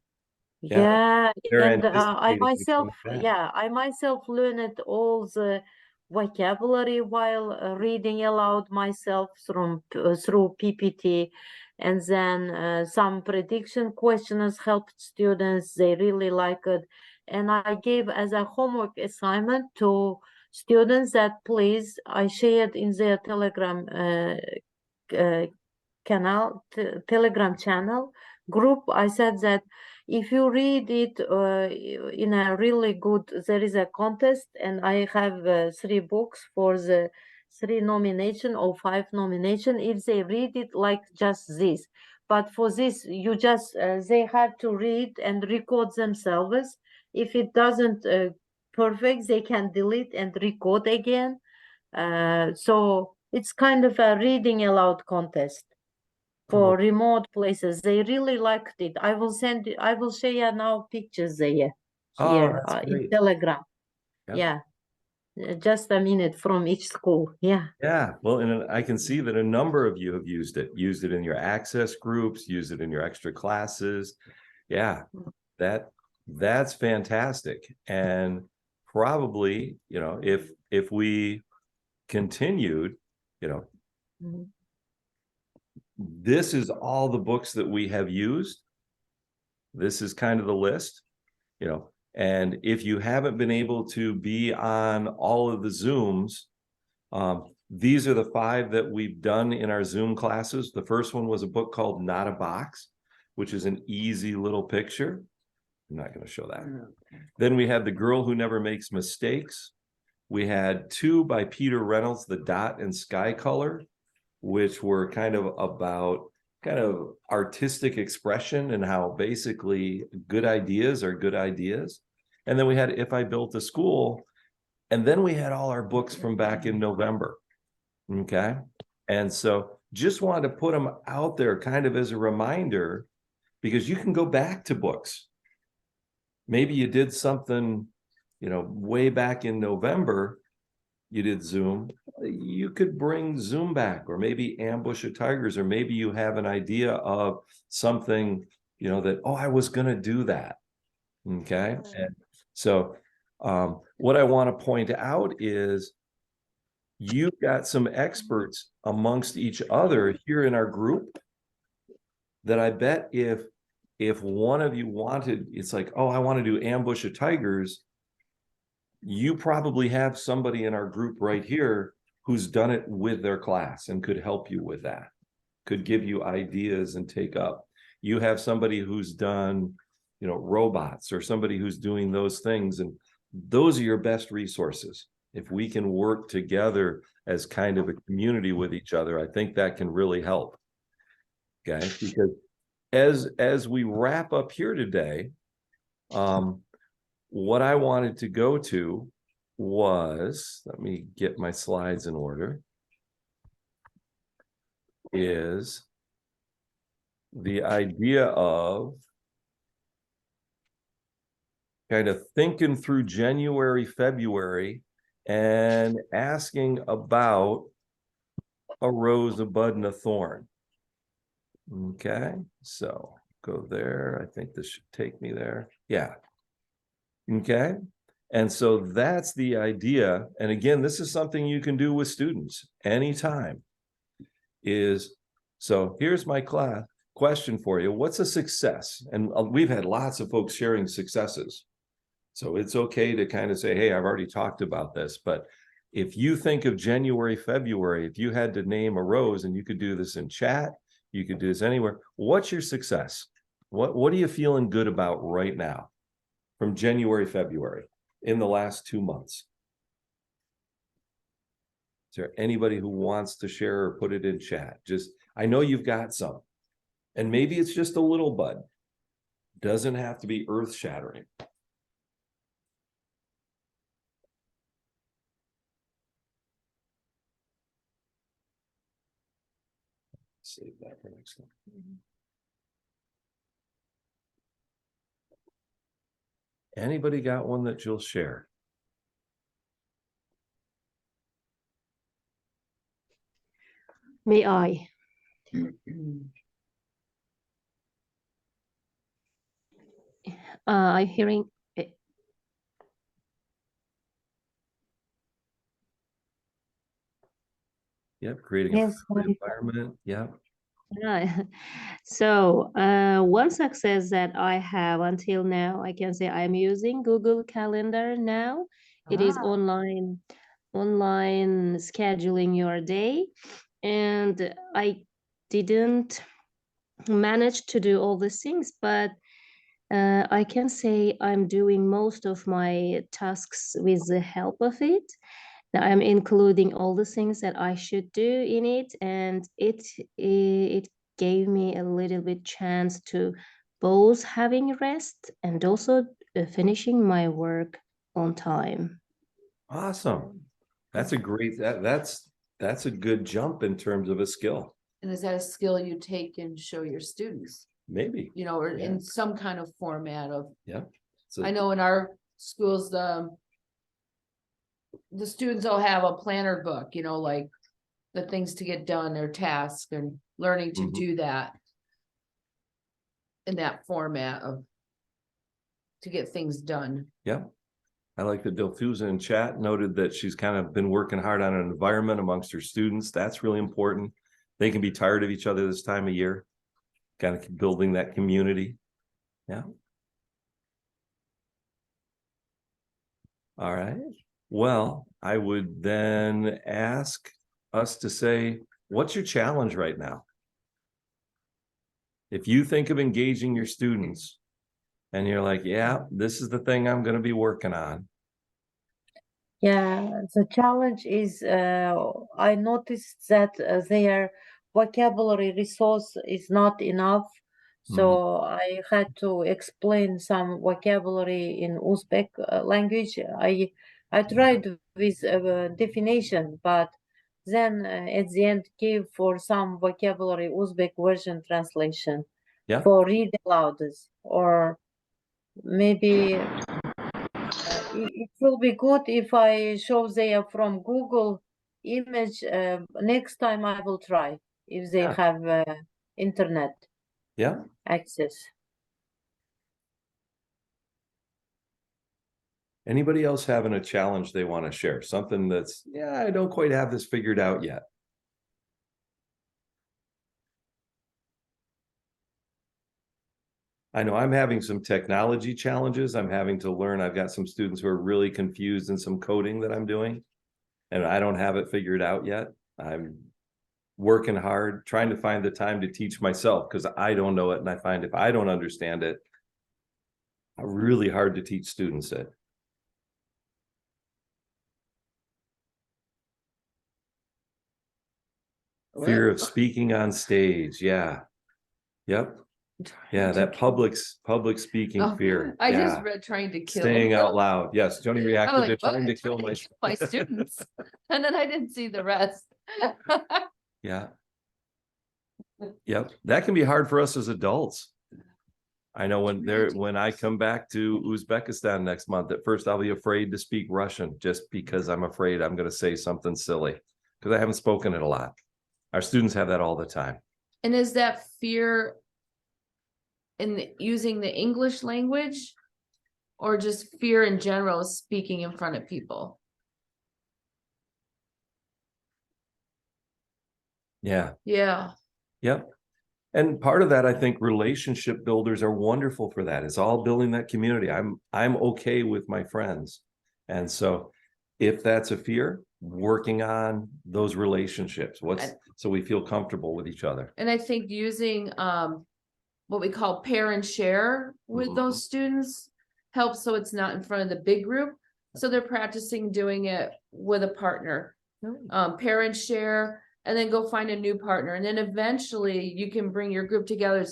Yeah, They're and I anticipating you coming myself, back. I myself learned all the vocabulary while reading aloud myself through PPT, and then some prediction questions helped students. They really like it, and I gave as a homework assignment to students that please, I shared in their Telegram Telegram channel group. I said that if you read it in a really good, there is a contest, and I have 3 books for the 3 nomination or 5 nomination. If they read it like just this, but for this, you just they had to read and record themselves. If it doesn't perfect, they can delete and record again. So it's kind of a reading aloud contest for remote places. They really liked it. I will share now pictures there Oh, here that's in great. Telegram. Yep. Yeah. Just a minute from each school. Yeah. Yeah, well, and I can see that a number of you have used it in your access groups, used it in your extra classes. Yeah, that's fantastic. And probably, you know, if we continued, you know, Mhm. this is all the books that we have used. This is kind of the list, you know, and if you haven't been able to be on all of the Zooms, these are the 5 that we've done in our Zoom classes. The first one was a book called Not a Box, which is an easy little picture. I'm not going to show that. Then we had The Girl Who Never Makes Mistakes. We had 2 by Peter Reynolds, The Dot and Sky Color, which were kind of about kind of artistic expression and how basically good ideas are good ideas. And then we had If I Built a School. And then we had all our books from back in November. Okay. And so just wanted to put them out there kind of as a reminder, because you can go back to books. Maybe you did something, you know, way back in November, you did Zoom. You could bring Zoom back, or maybe Ambush of Tigers, or maybe you have an idea of something, you know, that, oh, I was going to do that. Okay. And so what I want to point out is you've got some experts amongst each other here in our group that I bet if one of you wanted, it's like, oh, I want to do Ambush of Tigers, you probably have somebody in our group right here who's done it with their class and could help you with that, could give you ideas and take up. You have somebody who's done, you know, robots, or somebody who's doing those things, and those are your best resources. If we can work together as kind of a community with each other, I think that can really help. Okay, because as we wrap up here today, what I wanted to go to was, let me get my slides in order, is the idea of kind of thinking through January, February, and asking about a rose, a bud, and a thorn. Okay, so go there. I think this should take me there. Yeah. Okay. And so that's the idea. And again, this is something you can do with students anytime. So here's my class question for you. What's a success? And we've had lots of folks sharing successes. So it's okay to kind of say, hey, I've already talked about this. But if you think of January, February, if you had to name a rose, and you could do this in chat, you could do this anywhere, what's your success? What are you feeling good about right now from January, February in the last 2 months? Is there anybody who wants to share or put it in chat? Just, I know you've got some, and maybe it's just a little bud. Doesn't have to be earth shattering. Save that for next time. Anybody got one that you'll share? May I? I'm hearing. Yep, creating Yes, a friendly environment. Yep. Yeah. So one success that I have until now, I can say I'm using Google Calendar now. It is online scheduling your day, and I didn't manage to do all these things, but I can say I'm doing most of my tasks with the help of it. Now I'm including all the things that I should do in it, and it gave me a little bit chance to both having rest and also finishing my work on time. Awesome. That's a great, that's a good jump in terms of a skill, And is that a skill you take and show your students, maybe. you know, or Yeah. in some kind of format of, Yeah. So, I know in our schools, the students all have a planner book, you know, like the things to get done, their tasks, and learning to Mhm. do that in that format of to get things done. yeah. I like that Dilfuza in chat noted that she's kind of been working hard on an environment amongst her students. That's really important. They can be tired of each other this time of year. Kind of building that community. Yeah. All right. Well, I would then ask us to say, what's your challenge right now? If you think of engaging your students and you're like, yeah, this is the thing I'm going to be working on. Yeah, the challenge is I noticed that their vocabulary resource is not enough. So I had to explain some vocabulary in Uzbek language. I tried with definition, but then at the end gave for some vocabulary Uzbek version translation Yeah. for read aloud, or maybe it will be good if I show they are from Google image. Next time I will try if they Yeah. have internet Yeah. access. Anybody else having a challenge they want to share? Something that's, yeah, I don't quite have this figured out yet. I know I'm having some technology challenges. I'm having to learn. I've got some students who are really confused in some coding that I'm doing, and I don't have it figured out yet. I'm working hard, trying to find the time to teach myself because I don't know it. And I find if I don't understand it, really hard to teach students it. Fear of speaking on stage. Yeah. Yep. Yeah, that public speaking Oh, fear. I yeah. just read trying to kill. Staying out loud. Yes, Joni I reacted was to like, trying to "What? kill my My students." And then I didn't see the rest. Yeah. Yep. That can be hard for us as adults. I know when I come back to Uzbekistan next month, at first I'll be afraid to speak Russian just because I'm afraid I'm going to say something silly because I haven't spoken it a lot. Our students have that all the time. And is that fear in using the English language, or just fear in general speaking in front of people? Yeah. Yeah. Yep. And part of that, I think relationship builders are wonderful for that. It's all building that community. I'm okay with my friends. And so if that's a fear, working on those relationships, so we feel comfortable with each other. And I think using what we call pair and share with those students helps, so it's not in front of the big group. So they're practicing doing it with a partner. Pair and share, and then go find a new partner. And then eventually you can bring your group together.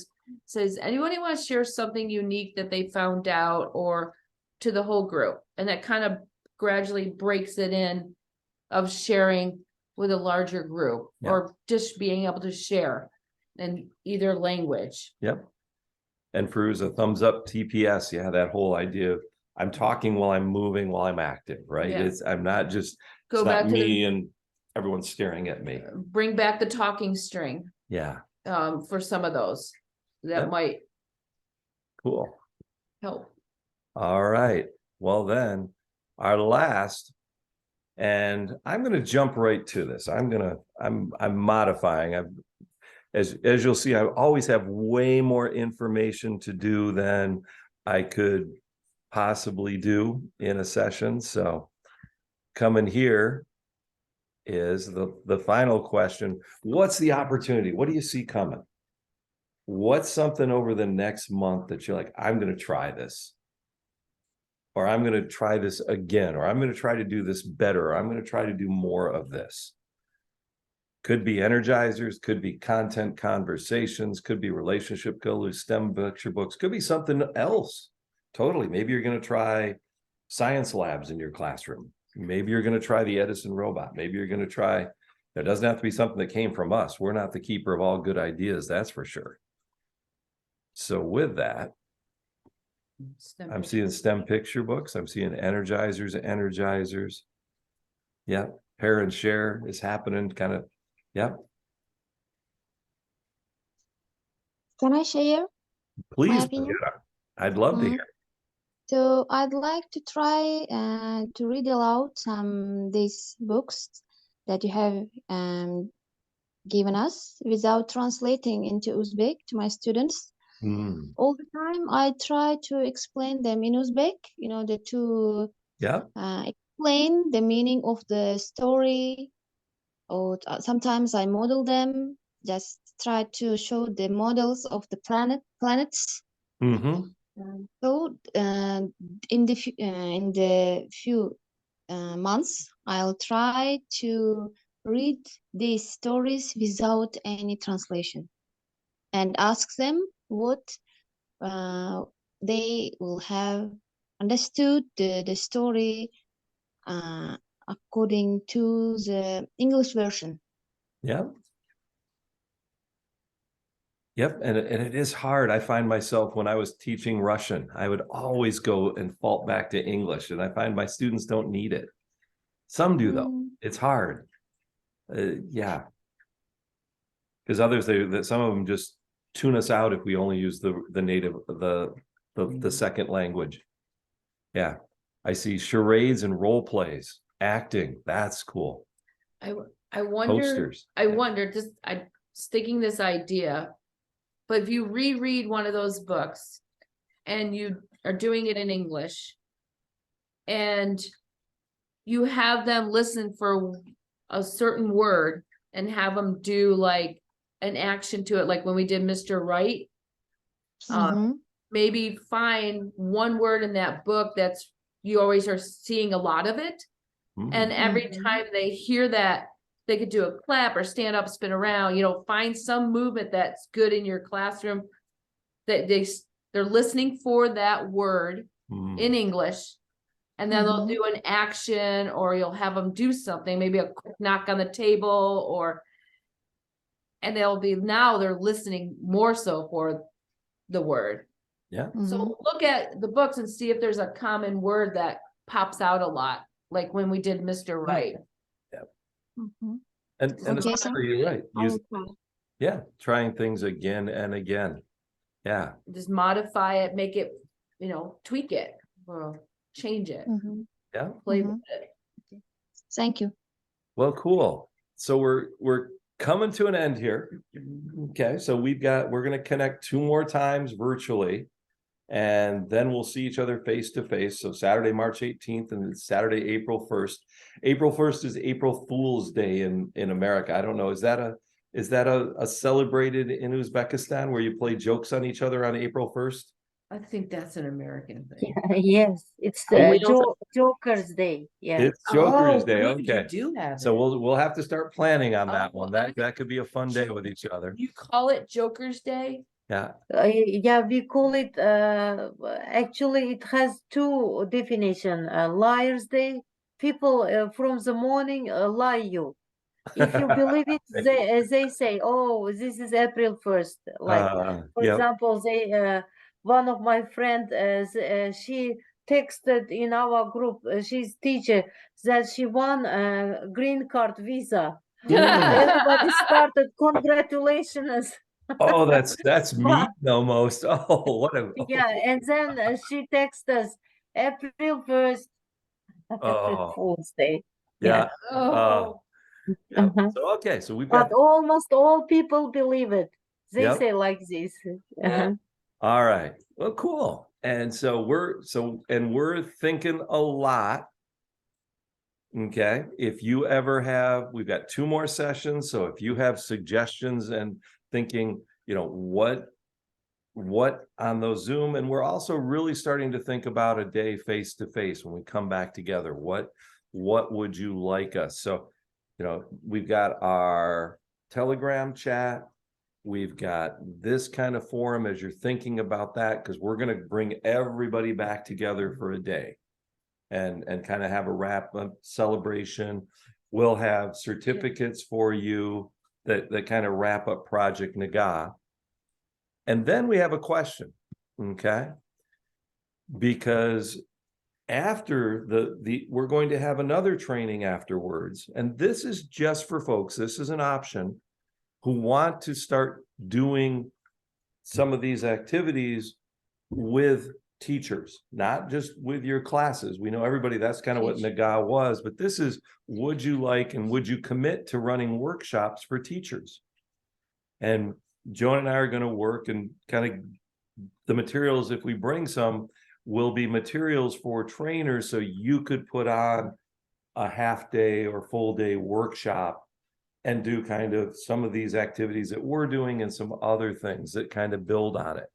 Says, anybody want to share something unique that they found out, or to the whole group? And that kind of gradually breaks it in of sharing with a larger group, or just being able to share in either language. Yep. And Feruza, a thumbs up TPS. Yeah, that whole idea of I'm talking while I'm moving, while I'm active, right? Yeah. I'm not just Go it's back not to me and everyone's staring at me. Bring back the talking string Yeah. for some of those that Yep. might Cool. help. All right. Well, then our last, and I'm going to jump right to this. I'm modifying. As you'll see, I always have way more information to do than I could possibly do in a session. So coming here is the final question. What's the opportunity? What do you see coming? what's something over the next month that you're like, I'm going to try this, or I'm going to try this again, or I'm going to try to do this better, or I'm going to try to do more of this. Could be energizers, could be content conversations, could be relationship builders, STEM lecture books, could be something else. Totally. Maybe you're going to try science labs in your classroom. Maybe you're going to try the Edison robot. Maybe you're going to try, it doesn't have to be something that came from us. We're not the keeper of all good ideas, that's for sure. So with that, I'm seeing STEM picture books. I'm seeing energizers. Yeah. Pair and share is happening kind of. Yeah. Can I share my Please. opinion? Yeah. I'd love to Mhm. hear. So I'd like to try to read aloud some these books that you have given us without translating into Uzbek to my students. Hmm. All the time I try to explain them in Uzbek in order to Yeah. explain the meaning of the story, or sometimes I model them, just try to show the models of the planets. Mm-hmm. So in the few months, I'll try to read these stories without any translation and ask them what they will have understood the story according to the English version. Yeah. Yep. And it is hard. I find myself when I was teaching Russian, I would always go and fault back to English. And I find my students don't need it. Some do, though. It's hard. Yeah. Because others, some of them just tune us out if we only use the native, the second language. Yeah. I see charades and role plays, acting. That's cool. I wonder, Posters. I wonder, just I sticking this idea, but if you reread one of those books and you are doing it in English and you have them listen for a certain word and have them do like an action to it, like when we did Mr. Right, maybe find one word in that book that's you always are seeing a lot of it. And every time they hear that, they could do a clap or stand up, spin around, you know, find some movement that's good in your classroom that they're listening for that word in English. And then they'll do an action, or you'll have them do something, maybe a quick knock on the table, and now they're listening more so for the word. Yeah. So look at the books and see if there's a common word that pops out a lot, like when we did Mr. Right. And Okay, especially, you're right. Yeah. Trying things again and again. Yeah. Just modify it, make it, you know, tweak it, or change it, Yeah. play with it. Thank you. Well, cool. So we're coming to an end here. Okay. So we're going to connect 2 more times virtually, and then we'll see each other face to face. So Saturday, March 18th and Saturday, April 1st. April 1st is April Fool's Day in America. I don't know. Is that a celebrated in Uzbekistan where you play jokes on each other on April 1st? I think that's an American thing. Yes, it's we also- Joker's Day. Yeah. It's Joker's Day. you Okay. do have So it. we'll have to start planning on that Oh, one. well, That could be a fun day with each other. You call it Joker's Day? Yeah. Yeah, we call it, actually it has 2 definition. Liar's Day. People from the morning lie you. If you believe it, they say, oh, this is April 1st. Like, for Yep. example, one of my friend, she texted in our group, she's teacher, that she won a green card visa. Everybody started, congratulations. Oh, that's mean almost. Oh, what a Yeah, and then she texted us April 1st, April oh Fool's Day. yeah. Oh, Yeah. So okay, so we've But got almost all people believe it. They Yep. say like this. Yeah. all right. Well, cool. And so we're thinking a lot. Okay. If you ever we've got 2 more sessions. So if you have suggestions and thinking, you know, what what on those Zoom, and we're also really starting to think about a day face to face when we come back together. What would you like us? So, you know, we've got our Telegram chat. We've got this kind of forum as you're thinking about that, because we're going to bring everybody back together for a day and kind of have a wrap up celebration. We'll have certificates for you that kind of wrap up Project NEGA. And then we have a question, okay? Because after we're going to have another training afterwards, and this is just for folks, this is an option, who want to start doing some of these activities with teachers, not just with your classes. We know everybody, that's kind of what NEGA was, but this is, would you like and would you commit to running workshops for teachers? And Joan and I are going to work and kind of the materials, if we bring some, will be materials for trainers, so you could put on a half day or full day workshop and do kind of some of these activities that we're doing and some other things that kind of build on it.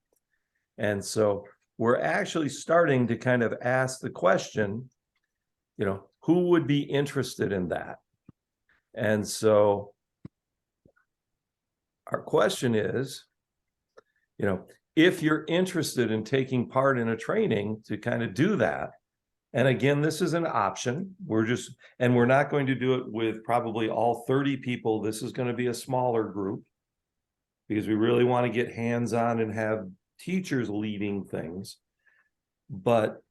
And so we're actually starting to kind of ask the question, you know, who would be interested in that? And so our question is, you know, if you're interested in taking part in a training to kind of do that, and again, this is an option. We're not going to do it with probably all 30 people. This is going to be a smaller group because we really want to get hands-on and have teachers leading things. But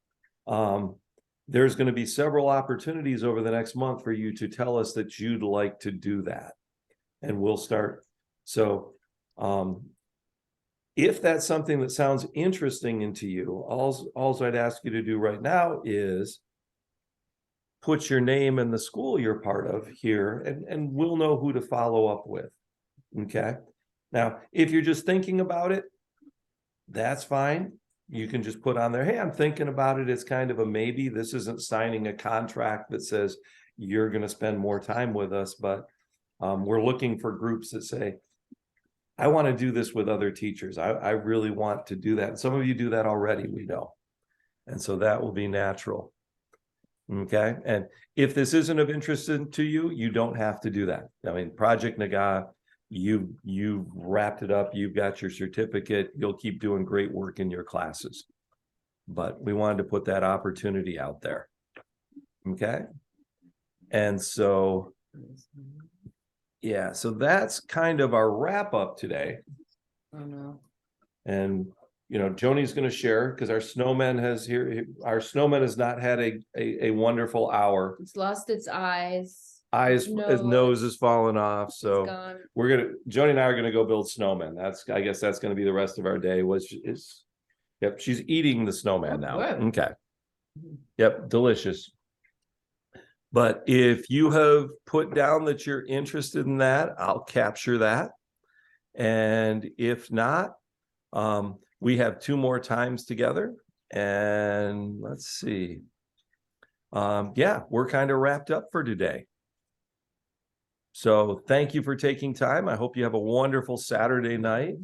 there's going to be several opportunities over the next month for you to tell us that you'd like to do that. And we'll start. So if that's something that sounds interesting to you, all I'd ask you to do right now is put your name and the school you're part of here, and we'll know who to follow up with. Okay. Now, if you're just thinking about it, that's fine. You can just put on there, hey, I'm thinking about it. It's kind of a maybe. This isn't signing a contract that says you're going to spend more time with us, but we're looking for groups that say, I want to do this with other teachers. I really want to do that. And some of you do that already, we know. And so that will be natural. Okay. And if this isn't of interest to you, you don't have to do that. I mean, Project NEGA, you've wrapped it up. You've got your certificate. You'll keep doing great work in your classes. But we wanted to put that opportunity out there. Okay. And so yeah, so that's kind of our wrap up today. Oh no. And you know, Joni's going to share because our snowman has not had a wonderful hour. It's lost its eyes. His nose is falling off. It's So gone. Joni and I are gonna go build snowmen. I guess that's gonna be the rest of our day. Yep, she's eating the snowman now. Good. Okay. Yep, delicious. But if you have put down that you're interested in that, I'll capture that. And if not, we have 2 more times together. And let's see. Yeah, we're kind of wrapped up for today. So thank you for taking time. I hope you have a wonderful Saturday night.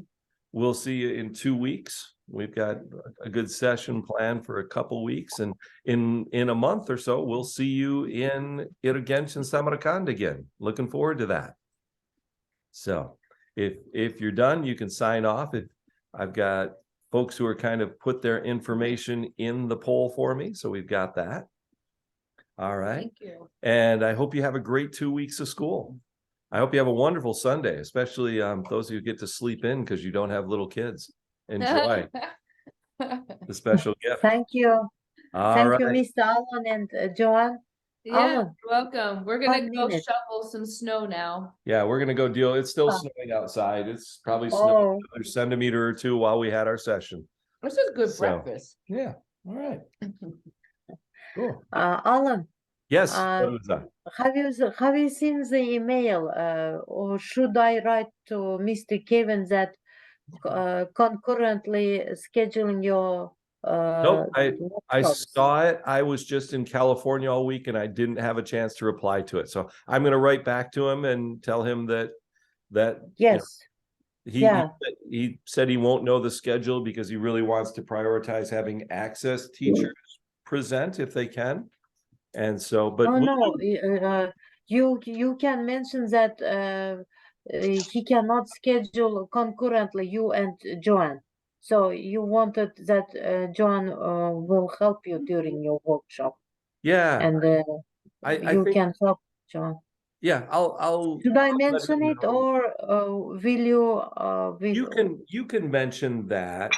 We'll see you in 2 weeks. We've got a good session planned for a couple weeks, and in a month or so, we'll see you in Irgenç and Samarkand again. Looking forward to that. So if you're done, you can sign off. I've got folks who are kind of put their information in the poll for me, so we've got that. All right. Thank you. And I hope you have a great 2 weeks of school. I hope you have a wonderful Sunday, especially those who get to sleep in because you don't have little kids. Enjoy the special gift. Thank you. All Thank you, right. Mr. Alan and Joanne. Yeah, Alan, welcome. We're gonna 5 go minutes. shovel some snow now. Yeah, we're gonna go deal. It's still Oh. snowing outside. It's probably snowing Oh, another centimeter or 2 while we had our session. This is good So- breakfast. Yeah. All right. Cool. Alan, Yes. Uh, what was that? have you seen the email, or should I write to Mr. Kevin that concurrently scheduling your Nope, I workshops? saw it. I was just in California all week and I didn't have a chance to reply to it. So I'm going to write back to him and tell him that you know, Yes. Yeah. he said he won't know the schedule because he really wants to prioritize having access teachers present if they can. And so, but Oh we'll no, do- you can mention that he cannot schedule concurrently you and Joanne. So you wanted that Joanne will help you during your workshop, yeah, and I you think, can help Joanne. yeah, I'll Should I let mention him it, know. or will you? You can mention that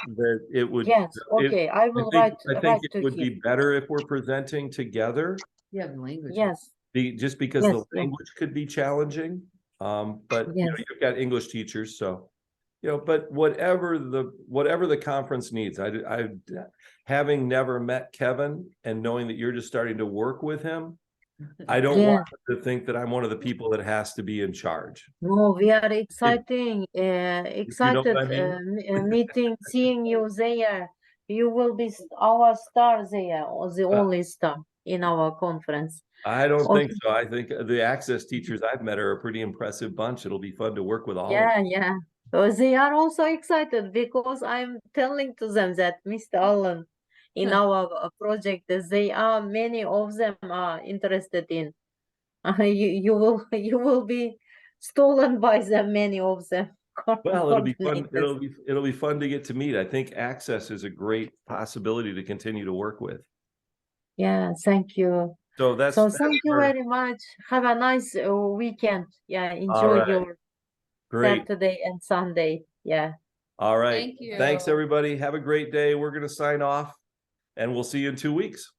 it would, Yes. it, Okay. I will write I think it to would him. be better if we're presenting together. You have language. Yes. Just because Yes, the yes. language could be challenging. But you know, Yes. you've got English teachers, so you know, but whatever the conference needs, I having never met Kevin and knowing that you're just starting to work with him, I don't Yes. want him to think that I'm one of the people that has to be in charge. No, we are You know excited what I mean? meeting, seeing you there. You will be our star there, or the only star in our conference. I don't Okay. think so. I think the access teachers I've met are a pretty impressive bunch. It'll be fun to work with all of them. Yeah. They are also excited because I'm telling to them that Mr. Allen in our project, they are many of them are interested in. You will be stolen by them, many of them. Well, it'll be fun. coordinators. It'll be fun to get to meet. I think access is a great possibility to continue to work with. Yeah, thank you. So that's Thank you where- very much. Have a nice weekend. Yeah, All enjoy right. your Great. Saturday and Sunday. Yeah. All right. Thank you. Thanks, everybody. Have a great day. We're going to sign off and we'll see you in 2 weeks.